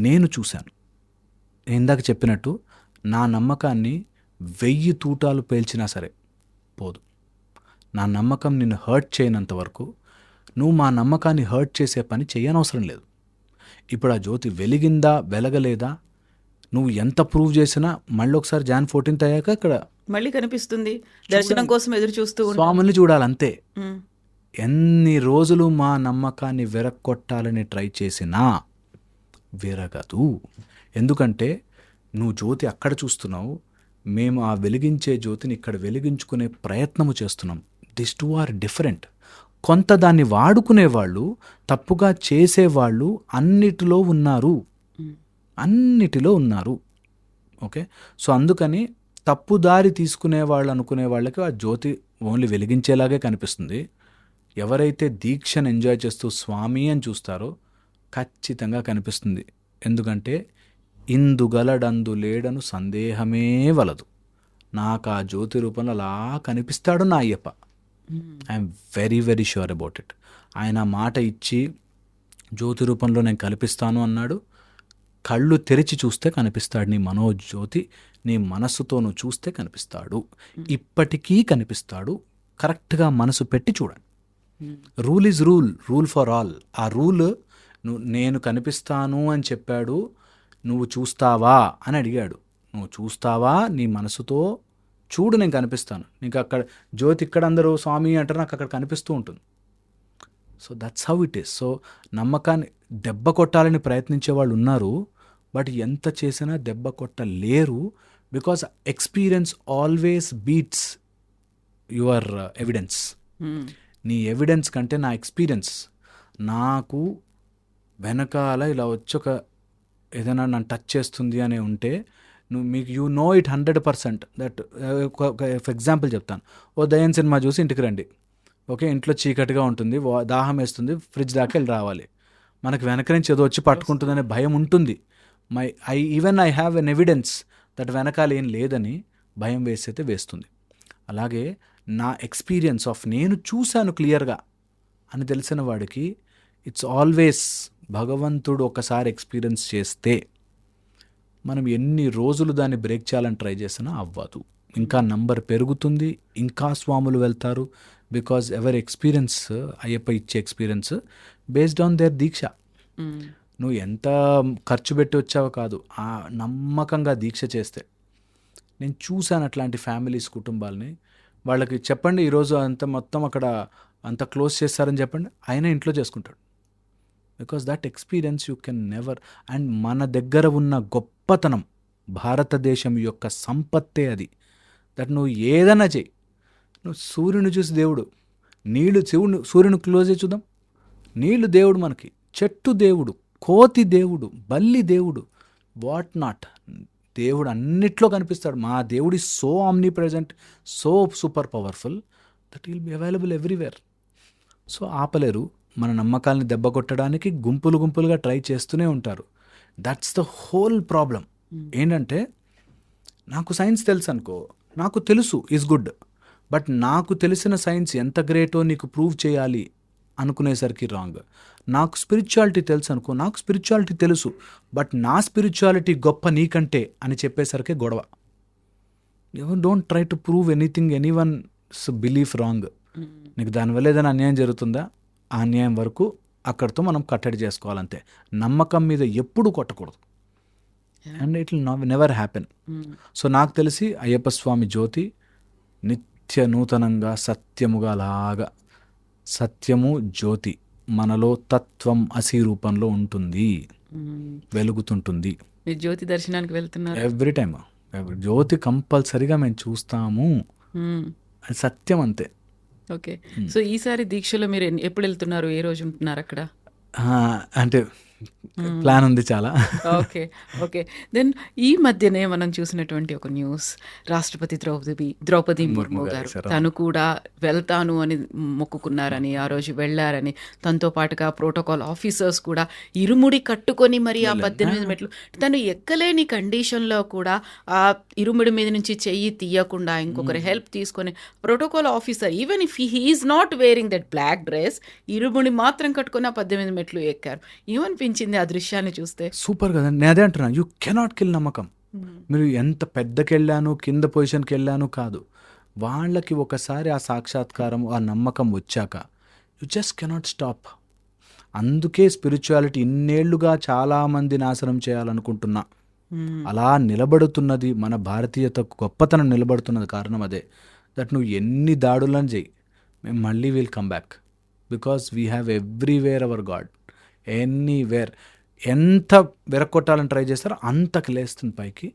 నేను చూశాను. ఇందాక చెప్పినట్టు నా నమ్మకాన్ని 1000 తూటాలు పేల్చినా సరే పోదు. నా నమ్మకం నిన్ను హర్ట్ చేయనంత వరకు నువ్వు మా నమ్మకాన్ని హర్ట్ చేసే పని చేయనవసరం లేదు. ఇప్పుడు ఆ జ్యోతి వెలిగిందా వెలగలేదా నువ్వు ఎంత ప్రూవ్ చేసినా మళ్ళీ ఒకసారి Jan 14th అయ్యాక అక్కడ మళ్ళీ కనిపిస్తుంది, దర్శనం కోసం ఎదురు చూస్తూ స్వామిని చూడాలంతే. ఎన్ని రోజులు మా నమ్మకాన్ని విరగొట్టాలని ట్రై చేసినా విరగదు. ఎందుకంటే నువ్వు జ్యోతి అక్కడ చూస్తున్నావు, మేము ఆ వెలిగించే జ్యోతిని ఇక్కడ వెలిగించుకునే ప్రయత్నము చేస్తున్నాం. This two are different. కొంత దాన్ని వాడుకునేవాళ్ళు, తప్పుగా చేసేవాళ్ళు అన్నిటిలో ఉన్నారు. ఓకే, సో అందుకని తప్పుదారి తీసుకునే వాళ్ళు అనుకునే వాళ్ళకి ఆ జ్యోతి ఓన్లీ వెలిగించేలాగే కనిపిస్తుంది. ఎవరైతే దీక్షను ఎంజాయ్ చేస్తూ స్వామి అని చూస్తారో ఖచ్చితంగా కనిపిస్తుంది. ఎందుకంటే ఇందుగలడందు లేడను సందేహమే వలదు. నాకు ఆ జ్యోతి రూపంలో అలా కనిపిస్తాడు నా Ayyappa. I'm very very sure about it. ఆయన మాట ఇచ్చి జ్యోతి రూపంలో నేను కనిపిస్తాను అన్నాడు. కళ్ళు తెరిచి చూస్తే కనిపిస్తాడు నీ మనోజ్యోతి, నీ మనస్సుతో నువ్వు చూస్తే కనిపిస్తాడు, ఇప్పటికీ కనిపిస్తాడు. కరెక్ట్గా మనసు పెట్టి చూడండి. Rule is rule for all. ఆ రూల్ నేను కనిపిస్తాను అని చెప్పాడు, నువ్వు చూస్తావా అని అడిగాడు. నువ్వు చూస్తావా, నీ మనసుతో చూడు, నేను కనిపిస్తాను నీకు. అక్కడ జ్యోతి ఇక్కడ అందరూ స్వామి అంటారు, నాకు అక్కడ కనిపిస్తూ ఉంటుంది. So that's how it is. So నమ్మకాన్ని దెబ్బ కొట్టాలని ప్రయత్నించే వాళ్ళు ఉన్నారు, బట్ ఎంత చేసినా దెబ్బ కొట్టలేరు. Because experience always beats your evidence. నీ ఎవిడెన్స్ కంటే నా ఎక్స్పీరియన్స్. నాకు వెనకాల ఇలా వచ్చి ఒక ఏదైనా నన్ను టచ్ చేస్తుంది అని ఉంటే నువ్వు మీకు you know it 100% that. For example చెప్తాను, ఓ దయ్యం సినిమా చూసి ఇంటికి రండి. ఓకే, ఇంట్లో చీకటిగా ఉంటుంది, దాహం వేస్తుంది, ఫ్రిడ్జ్ దాకా వెళ్ళి రావాలి. మనకు వెనక నుంచి ఏదో వచ్చి పట్టుకుంటుందనే భయం ఉంటుంది. I have an evidence that వెనకాల ఏం లేదని భయం వేసైతే వేస్తుంది. అలాగే నా ఎక్స్పీరియన్స్ ఆఫ్ నేను చూశాను క్లియర్గా అని తెలిసిన వాడికి ఇట్స్ ఆల్వేస్ భగవంతుడు ఒకసారి ఎక్స్పీరియన్స్ చేస్తే మనం ఎన్ని రోజులు దాన్ని బ్రేక్ చేయాలని ట్రై చేసినా అవ్వదు. ఇంకా నంబర్ పెరుగుతుంది, ఇంకా స్వాములు వెళ్తారు. బికాజ్ ఎవరి ఎక్స్పీరియన్స్, అయ్యప్ప ఇచ్చే ఎక్స్పీరియన్స్ బేస్డ్ ఆన్ దేర్ దీక్ష. నువ్వు ఎంత ఖర్చు పెట్టి వచ్చావో కాదు, ఆ నమ్మకంగా దీక్ష చేస్తే. నేను చూశాను అట్లాంటి ఫ్యామిలీస్, కుటుంబాలని. వాళ్ళకి చెప్పండి ఈరోజు అంత మొత్తం అక్కడ అంత క్లోజ్ చేస్తారని చెప్పండి, ఆయన ఇంట్లో చేసుకుంటాడు. Because that experience you can never. And మన దగ్గర ఉన్న గొప్పతనం, భారతదేశం యొక్క సంపత్తే అది. దట్ నువ్వు ఏదైనా చెయ్యి. నువ్వు సూర్యుని చూసి దేవుడు, నీళ్ళు సూర్యుని క్లోజ్ చేసి చూద్దాం, నీళ్ళు దేవుడు మనకి, చెట్టు దేవుడు, కోతి దేవుడు, బల్లి దేవుడు, వాట్ నాట్ దేవుడు అన్నిట్లో కనిపిస్తాడు. మా దేవుడి so omni present, so super powerful that will be available everywhere. So ఆపలేరు. మన నమ్మకాలని దెబ్బ కొట్టడానికి గుంపులుగా ట్రై చేస్తూనే ఉంటారు. That's the whole problem. ఏంటంటే నాకు సైన్స్ తెలుసు అనుకో, నాకు తెలుసు ఈజ్ గుడ్, బట్ నాకు తెలిసిన సైన్స్ ఎంత గ్రేటో నీకు ప్రూవ్ చేయాలి అనుకునేసరికి రాంగ్. నాకు స్పిరిచువాలిటీ తెలుసు అనుకో, నాకు స్పిరిచువాలిటీ తెలుసు, బట్ నా స్పిరిచువాలిటీ గొప్ప నీకంటే అని చెప్పేసరికి గొడవ. Don't try to prove anything, any once belief wrong. నీకు దానివల్ల ఏదైనా అన్యాయం జరుగుతుందా, ఆ అన్యాయం వరకు అక్కడితో మనం కట్టడి చేసుకోవాలంతే. నమ్మకం మీద ఎప్పుడు కొట్టకూడదు. And it will never happen. So నాకు తెలిసి అయ్యప్ప స్వామి జ్యోతి నిత్య నూతనంగా సత్యముగా అలాగా, సత్యము జ్యోతి మనలో తత్వం అసి రూపంలో ఉంటుంది, వెలుగుతుంటుంది. మీరు జ్యోతి దర్శనానికి వెళ్తున్నారు? ఎవ్రీ టైమ్ జ్యోతి కంపల్సరీగా మేము చూస్తాము. అది సత్యం అంతే. ఓకే. సో ఈసారి దీక్షలో మీరు ఎప్పుడు వెళ్తున్నారు, ఏ రోజు ఉంటున్నారు అక్కడ? అంటే ప్లాన్ ఉంది చాలా. ఓకే. దెన్ ఈ మధ్యనే మనం చూసినటువంటి ఒక న్యూస్, రాష్ట్రపతి ద్రౌపది ముర్ము గారు తను కూడా వెళ్తాను అని మొక్కుకున్నారని, ఆ రోజు వెళ్ళారని, తనతో పాటుగా ప్రోటోకాల్ ఆఫీసర్స్ కూడా ఇరుముడి కట్టుకొని మరి ఆ 18 మెట్లు తను ఎక్కలేని కండిషన్లో కూడా ఆ ఇరుముడి మీద నుంచి చెయ్యి తీయకుండా ఇంకొకరి హెల్ప్ తీసుకొని protocol officer, even if he is not wearing that black dress, ఇరుముడి మాత్రం కట్టుకొని ఆ 18 మెట్లు ఎక్కారు. ఏమనిపించింది ఆ దృశ్యాన్ని చూస్తే? సూపర్ కదా. నేను అదే అంటున్నా, యూ కెనాట్ కిల్ నమ్మకం. మీరు ఎంత పెద్దకెళ్ళాను, కింద పొజిషన్కి వెళ్ళాను కాదు, వాళ్ళకి ఒకసారి ఆ సాక్షాత్కారం, ఆ నమ్మకం వచ్చాక యు జస్ట్ కెనాట్ స్టాప్. అందుకే స్పిరిచువాలిటీ ఇన్నేళ్లుగా చాలామంది నాశనం చేయాలనుకుంటున్నా అలా నిలబడుతున్నది. మన భారతీయత గొప్పతనం నిలబడుతున్నది కారణం అదే. దట్ నువ్వు ఎన్ని దాడులను చెయ్యి, మేము మళ్ళీ will come back. Because we have everywhere hour God, anywhere. ఎంత వెరక్కొట్టాలని ట్రై చేస్తారో అంతకు లేస్తుంది పైకి.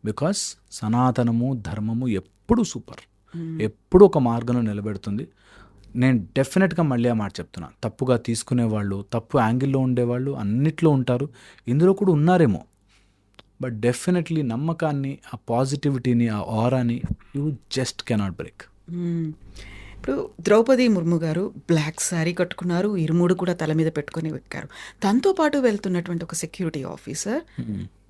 బికాస్ సనాతనము, ధర్మము ఎప్పుడు సూపర్, ఎప్పుడు ఒక మార్గంలో నిలబెడుతుంది. నేను డెఫినెట్గా మళ్ళీ ఆ మాట చెప్తున్నా, తప్పుగా తీసుకునేవాళ్ళు, తప్పు యాంగిల్లో ఉండేవాళ్ళు అన్నిట్లో ఉంటారు, ఇందులో కూడా ఉన్నారేమో. బట్ డెఫినెట్లీ నమ్మకాన్ని, ఆ పాజిటివిటీని, ఆ ఆరాని యూ జస్ట్ కెనాట్ బ్రేక్. ఇప్పుడు ద్రౌపది ముర్ము గారు బ్లాక్ శారీ కట్టుకున్నారు, ఇరుముడు కూడా తల మీద పెట్టుకొని ఎక్కారు. తనతో పాటు వెళ్తున్నటువంటి ఒక సెక్యూరిటీ ఆఫీసర్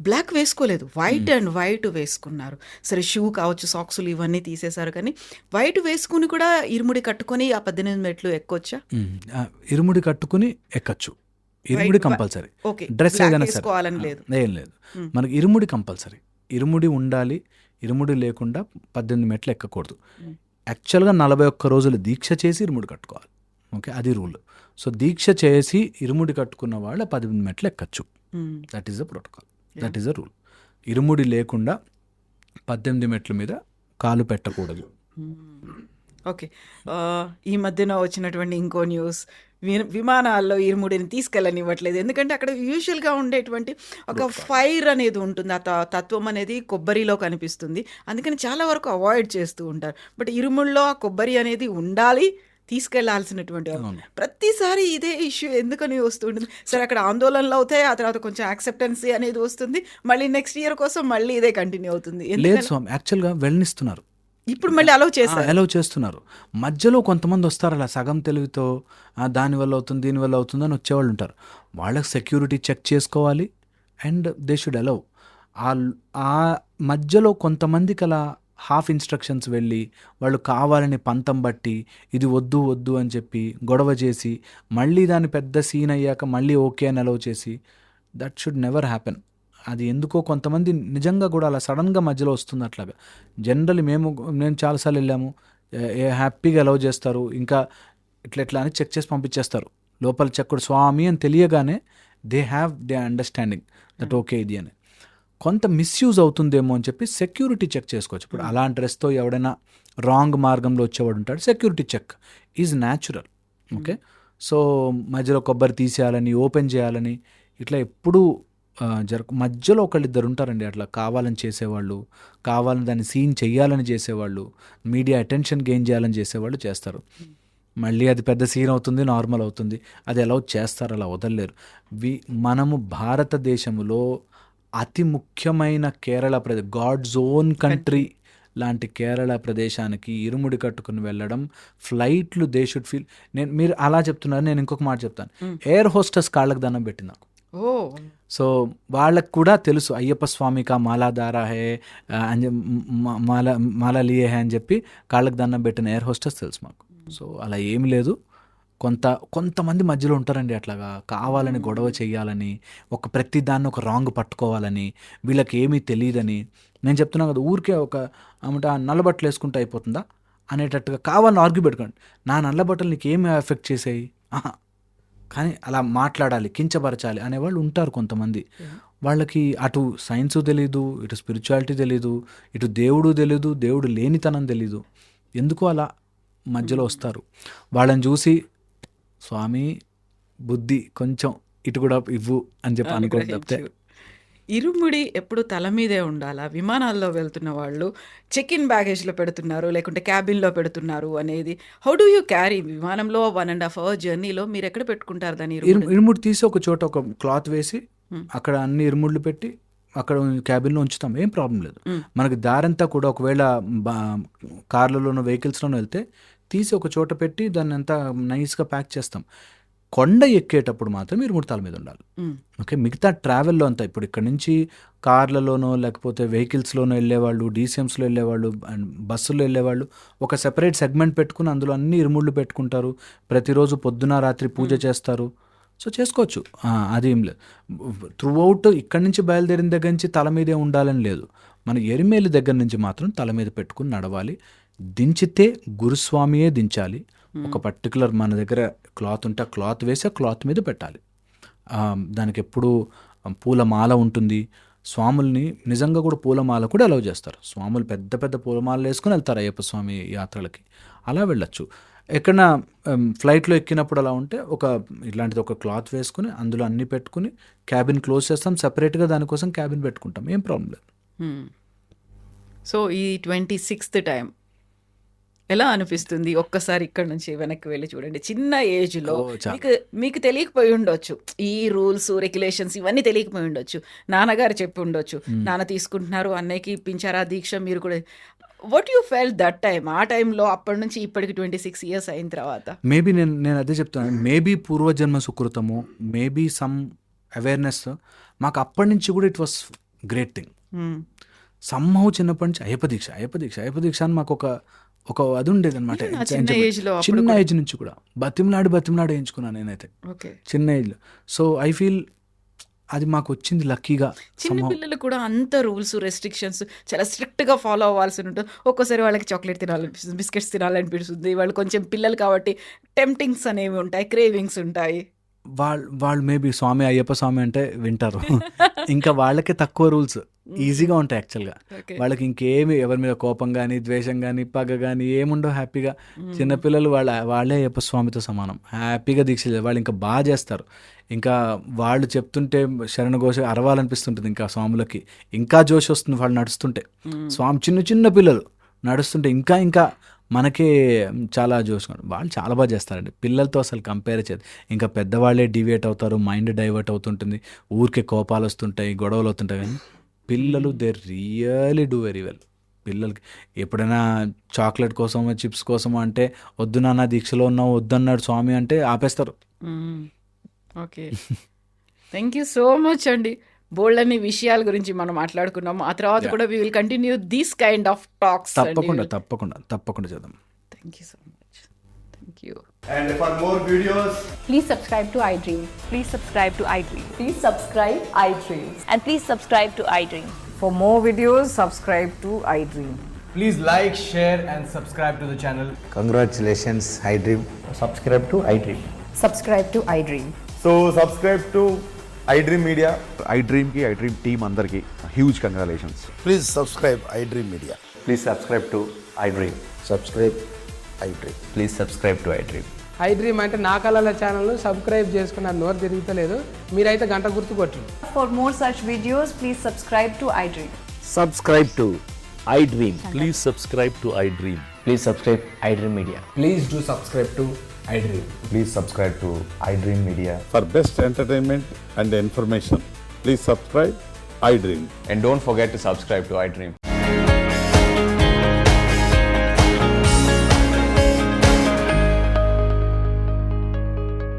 బ్లాక్ వేసుకోలేదు, వైట్ అండ్ వైట్ వేసుకున్నారు. సరే షూ కావచ్చు, సాక్సులు ఇవన్నీ తీసేశారు, కానీ వైట్ వేసుకుని కూడా ఇరుముడి కట్టుకొని ఆ 18 మెట్లు ఎక్కొచ్చా? ఇరుముడి కట్టుకుని ఎక్కచ్చు, ఇరుముడి కంపల్సరీ. డ్రెస్ ఏదైనా వేసుకోవాలని లేదు, ఏం లేదు. మనకి ఇరుముడి కంపల్సరీ, ఇరుముడి ఉండాలి. ఇరుముడి లేకుండా 18 మెట్లు ఎక్కకూడదు. యాక్చువల్గా 41 రోజులు దీక్ష చేసి ఇరుముడి కట్టుకోవాలి. ఓకే, అది రూల్. సో దీక్ష చేసి ఇరుముడి కట్టుకున్న వాళ్ళ 18 మెట్లు ఎక్కచ్చు. That is the protocol, that is the rule. ఇరుముడి లేకుండా 18 మెట్ల మీద కాలు పెట్టకూడదు. ఓకే. ఈ మధ్యన వచ్చినటువంటి ఇంకో న్యూస్, విమానాల్లో ఇరుముడిని తీసుకెళ్ళనివ్వట్లేదు. ఎందుకంటే అక్కడ యూజువల్గా ఉండేటువంటి ఒక ఫైర్ అనేది ఉంటుంది, ఆ తత్వం అనేది కొబ్బరిలో కనిపిస్తుంది, అందుకని చాలా వరకు అవాయిడ్ చేస్తూ ఉంటారు. బట్ ఇరుముల్లో ఆ కొబ్బరి అనేది ఉండాలి, తీసుకెళ్లాల్సినటువంటి వాళ్ళు. అవును. ప్రతిసారి ఇదే ఇష్యూ ఎందుకని వస్తుంటుంది సరే, అక్కడ ఆందోళనలు అవుతాయి, ఆ తర్వాత కొంచెం యాక్సెప్టెన్సీ అనేది వస్తుంది, మళ్ళీ నెక్స్ట్ ఇయర్ కోసం మళ్ళీ ఇదే కంటిన్యూ అవుతుంది. లేదు ఎందుకని స్వామి, యాక్చువల్గా వెళ్ళనిస్తున్నారు, ఇప్పుడు మళ్ళీ అలౌ చేశారు? అలౌ చేస్తున్నారు. మధ్యలో కొంతమంది వస్తారు అలా సగం తెలివితో దానివల్ల అవుతుంది దీనివల్ల అవుతుంది అని వచ్చేవాళ్ళు ఉంటారు. వాళ్ళకి సెక్యూరిటీ చెక్ చేసుకోవాలి అండ్ దే షుడ్ అలౌ. ఆ మధ్యలో కొంతమందికి అలా హాఫ్ ఇన్స్ట్రక్షన్స్ వెళ్ళి వాళ్ళు కావాలని పంతం బట్టి ఇది వద్దు వద్దు అని చెప్పి గొడవ చేసి మళ్ళీ దాని పెద్ద సీన్ అయ్యాక మళ్ళీ ఓకే అని అలౌ చేసి దట్ షుడ్ నెవర్ హ్యాపెన్. అది ఎందుకో కొంతమంది నిజంగా కూడా అలా సడన్గా మధ్యలో వస్తుంది అట్లాగా. జనరల్లీ నేను చాలాసార్లు వెళ్ళాము, హ్యాపీగా అలౌ చేస్తారు, ఇంకా ఇట్లా అని చెక్ చేసి పంపించేస్తారు. లోపల చెక్కుడు స్వామి అని తెలియగానే దే అండర్స్టాండింగ్ దట్ ఓకే ఇది అని. కొంత మిస్యూజ్ అవుతుందేమో అని చెప్పి సెక్యూరిటీ చెక్ చేసుకోవచ్చు. ఇప్పుడు అలాంటి డ్రెస్తో ఎవడైనా రాంగ్ మార్గంలో వచ్చేవాడు ఉంటాడు, security check is natural. Okay, so మధ్యలో కొబ్బరి తీసేయాలని ఓపెన్ చేయాలని ఇట్లా ఎప్పుడూ మధ్యలో ఒకళ్ళిద్దరు ఉంటారండి అట్లా కావాలని చేసేవాళ్ళు, కావాలని దాన్ని సీన్ చెయ్యాలని చేసేవాళ్ళు, మీడియా అటెన్షన్ గెయిన్ చేయాలని చేసేవాళ్ళు చేస్తారు. మళ్ళీ అది పెద్ద సీన్ అవుతుంది, నార్మల్ అవుతుంది. అది ఎలా చేస్తారు, అలా వదలలేరు. మనము భారతదేశంలో అతి ముఖ్యమైన కేరళ ప్రదేశ్, గాడ్స్ ఓన్ కంట్రీ లాంటి కేరళ ప్రదేశానికి ఇరుముడి కట్టుకుని వెళ్ళడం, ఫ్లైట్లు దే షుడ్ ఫీల్. మీరు అలా చెప్తున్నారు, నేను ఇంకొక మాట చెప్తాను. ఎయిర్ హోస్టెస్ కాళ్ళకు దండం పెట్టి నాకు. సో వాళ్ళకు కూడా తెలుసు అయ్యప్ప స్వామికా మాలాదారా హే అని మాలా లియే హే అని చెప్పి కాళ్ళకు దండం పెట్టిన ఎయిర్ హోస్టెస్ తెలుసు మాకు. సో అలా ఏమి లేదు. కొంతమంది మధ్యలో ఉంటారండి అట్లాగా కావాలని గొడవ చేయాలని, ప్రతి దాన్ని ఒక రాంగ్ పట్టుకోవాలని, వీళ్ళకి ఏమీ తెలియదని. నేను చెప్తున్నాను కదా, ఊరికే ఆ నల్లబట్టలు వేసుకుంటే అయిపోతుందా అనేటట్టుగా కావాలని ఆర్గ్యూ పెట్టుకోండి. నా నల్లబట్టలు నీకు ఏమి ఎఫెక్ట్ చేసాయి, కానీ అలా మాట్లాడాలి, కించపరచాలి అనేవాళ్ళు ఉంటారు కొంతమంది. వాళ్ళకి అటు సైన్సు తెలీదు, ఇటు స్పిరిచువాలిటీ తెలీదు, ఇటు దేవుడు తెలీదు, దేవుడు లేనితనం తెలీదు. ఎందుకు అలా మధ్యలో వస్తారు. వాళ్ళని చూసి స్వామి బుద్ధి కొంచెం ఇటు కూడా ఇవ్వు అని చెప్పి అనుకోండి తప్పితే. ఇరుముడి ఎప్పుడు తల మీదే ఉండాలా? విమానాల్లో వెళ్తున్న వాళ్ళు చెక్ ఇన్ బ్యాగేజ్లో పెడుతున్నారు, లేకుంటే క్యాబిన్లో పెడుతున్నారు అనేది హౌ డూ యూ క్యారీ? విమానంలో 1.5 hour జర్నీలో మీరు ఎక్కడ పెట్టుకుంటారు దాన్ని? ఇరుముడి తీసి ఒక చోట ఒక క్లాత్ వేసి అక్కడ అన్ని ఇరుముళ్ళు పెట్టి అక్కడ క్యాబిన్లో ఉంచుతాం, ఏం ప్రాబ్లం లేదు. మనకి దారంతా కూడా ఒకవేళ కార్లలోనో వెహికల్స్లోనో వెళ్తే తీసి ఒక చోట పెట్టి దాన్ని అంతా నైస్గా ప్యాక్ చేస్తాం. కొండ ఎక్కేటప్పుడు మాత్రం ఇరుముడి తల మీద ఉండాలి. ఓకే, మిగతా ట్రావెల్లో అంతా ఇప్పుడు ఇక్కడ నుంచి కార్లలోనో లేకపోతే వెహికల్స్లోనో వెళ్ళేవాళ్ళు, డీసీఎంస్లో వెళ్ళేవాళ్ళు, బస్సులో వెళ్ళేవాళ్ళు ఒక సెపరేట్ సెగ్మెంట్ పెట్టుకుని అందులో అన్ని ఇరుముళ్ళు పెట్టుకుంటారు. ప్రతిరోజు పొద్దున రాత్రి పూజ చేస్తారు. సో చేసుకోవచ్చు, అదేం లేదు. త్రూఅవుట్ ఇక్కడి నుంచి బయలుదేరిన దగ్గర నుంచి తల మీదే ఉండాలని లేదు. మన ఎరిమేలి దగ్గర నుంచి మాత్రం తల మీద పెట్టుకుని నడవాలి. దించితే గురుస్వామియే దించాలి. ఒక పర్టికులర్ మన దగ్గర క్లాత్ ఉంటే ఆ క్లాత్ వేసి ఆ క్లాత్ మీద పెట్టాలి. దానికి ఎప్పుడు పూలమాల ఉంటుంది. స్వాముల్ని నిజంగా కూడా పూలమాల కూడా అలౌ చేస్తారు. స్వాములు పెద్ద పెద్ద పూలమాలలు వేసుకుని వెళ్తారు అయ్యప్ప స్వామి యాత్రలకి, అలా వెళ్ళొచ్చు. ఎక్కడన్నా ఫ్లైట్లో ఎక్కినప్పుడు అలా ఉంటే ఇట్లాంటిది ఒక క్లాత్ వేసుకుని అందులో అన్నీ పెట్టుకుని క్యాబిన్ క్లోజ్ చేస్తాం, సపరేట్గా దానికోసం క్యాబిన్ పెట్టుకుంటాం, ఏం ప్రాబ్లం లేదు. సో ఈ 26th టైం ఎలా అనిపిస్తుంది? ఒక్కసారి ఇక్కడ నుంచి వెనక్కి వెళ్ళి చూడండి. చిన్న ఏజ్లో మీకు తెలియకపోయి ఉండొచ్చు, ఈ రూల్స్ రెగ్యులేషన్స్ ఇవన్నీ తెలియకపోయి ఉండొచ్చు. నాన్నగారు చెప్పి ఉండొచ్చు, నాన్న తీసుకుంటున్నారు, అన్నయ్యకి ఇప్పించారా దీక్ష, మీరు కూడా. What you felt that time? ఆ టైంలో అప్పటి నుంచి ఇప్పటికి 26 years అయిన తర్వాత మేబీ నేను అదే చెప్తాను. మేబీ పూర్వజన్మ సుకృతము, మేబీ సమ్ అవేర్నెస్ మాకు అప్పటి నుంచి కూడా it was great thing. Somehow చిన్నప్పటి నుంచి అయ్యప్ప దీక్ష అని మాకు ఒక అది ఉండేది అనమాట. చిన్న ఏజ్ నుంచి కూడా బతిమలాడి వేయించుకున్నాను నేనైతే చిన్న ఏజ్లో. సో ఐ ఫీల్ అది మాకు వచ్చింది లక్కీగా. చిన్న పిల్లలు కూడా అంత రూల్స్ రెస్ట్రిక్షన్స్ చాలా స్ట్రిక్ట్గా ఫాలో అవ్వాల్సి ఉంటుంది. ఒక్కోసారి వాళ్ళకి చాక్లెట్ తినాలనిపిస్తుంది, బిస్కెట్స్ తినాలనిపిస్తుంది. వాళ్ళు కొంచెం పిల్లలు కాబట్టి టెంప్టింగ్స్ అనేవి ఉంటాయి, క్రేవింగ్స్ ఉంటాయి. వాళ్ళు మేబీ అయ్యప్ప స్వామి అంటే వింటారు. ఇంకా వాళ్ళకే తక్కువ రూల్స్ ఈజీగా ఉంటాయి యాక్చువల్గా. వాళ్ళకి ఇంకేమి ఎవరి మీద కోపం కానీ ద్వేషం కానీ పగ కానీ ఏముండో, హ్యాపీగా చిన్నపిల్లలు వాళ్ళే అయ్యప్ప స్వామితో సమానం, హ్యాపీగా దీక్ష వాళ్ళు ఇంకా బాగా చేస్తారు. ఇంకా వాళ్ళు చెప్తుంటే శరణఘోష అరవాలనిపిస్తుంటుంది. ఇంకా స్వాములకి ఇంకా జోష్ వస్తుంది వాళ్ళు నడుస్తుంటే. స్వామి చిన్న పిల్లలు నడుస్తుంటే ఇంకా మనకే చాలా చూసుకోండి, వాళ్ళు చాలా బాగా చేస్తారండి. పిల్లలతో అసలు కంపేర్ చేయదు. ఇంకా పెద్దవాళ్ళే డివేట్ అవుతారు, మైండ్ డైవర్ట్ అవుతుంటుంది, ఊరికే కోపాలు వస్తుంటాయి, గొడవలు అవుతుంటాయి. కానీ పిల్లలు they really do very well. పిల్లలకి ఎప్పుడైనా చాక్లెట్ కోసమో చిప్స్ కోసమో అంటే వద్దు నాన్న దీక్షలో ఉన్నావు వద్దన్నాడు స్వామి అంటే ఆపేస్తారు. Okay, thank you so much అండి. బోల్డ్ అన్ని విషయాల గురించి మనం మాట్లాడుకున్నాము. ఆ తర్వాత కూడా we will continue these kind of talks. తప్పకుండా తప్పకుండా తప్పకుండా చేద్దాం. Thank you so much. Thank you. And for more videos, Please subscribe to iDream. Please subscribe to iDream. Please subscribe iDream. And please subscribe to iDream. For more videos, subscribe to iDream. please like, share and subscribe to the channel. Congratulations, iDream. subscribe to iDream. Subscribe to iDream. So subscribe to iDream Media. iDream ki iDream team andarki huge congratulations. Please subscribe iDream Media. Please subscribe to iDream. Subscribe iDream. Please subscribe to iDream. iDream అంటే నా కళల channel subscribe చేసుకున్న నోరు తిరుగుతలేదు, మీరైతే గంట గుర్తు కొట్టండి. For more such videos, please subscribe to iDream. Subscribe to iDream. Please subscribe to iDream. Please subscribe iDream Media. Please do subscribe to iDream. Please subscribe to iDream Media. For best entertainment and information, please subscribe iDream. And don't forget to subscribe to iDream.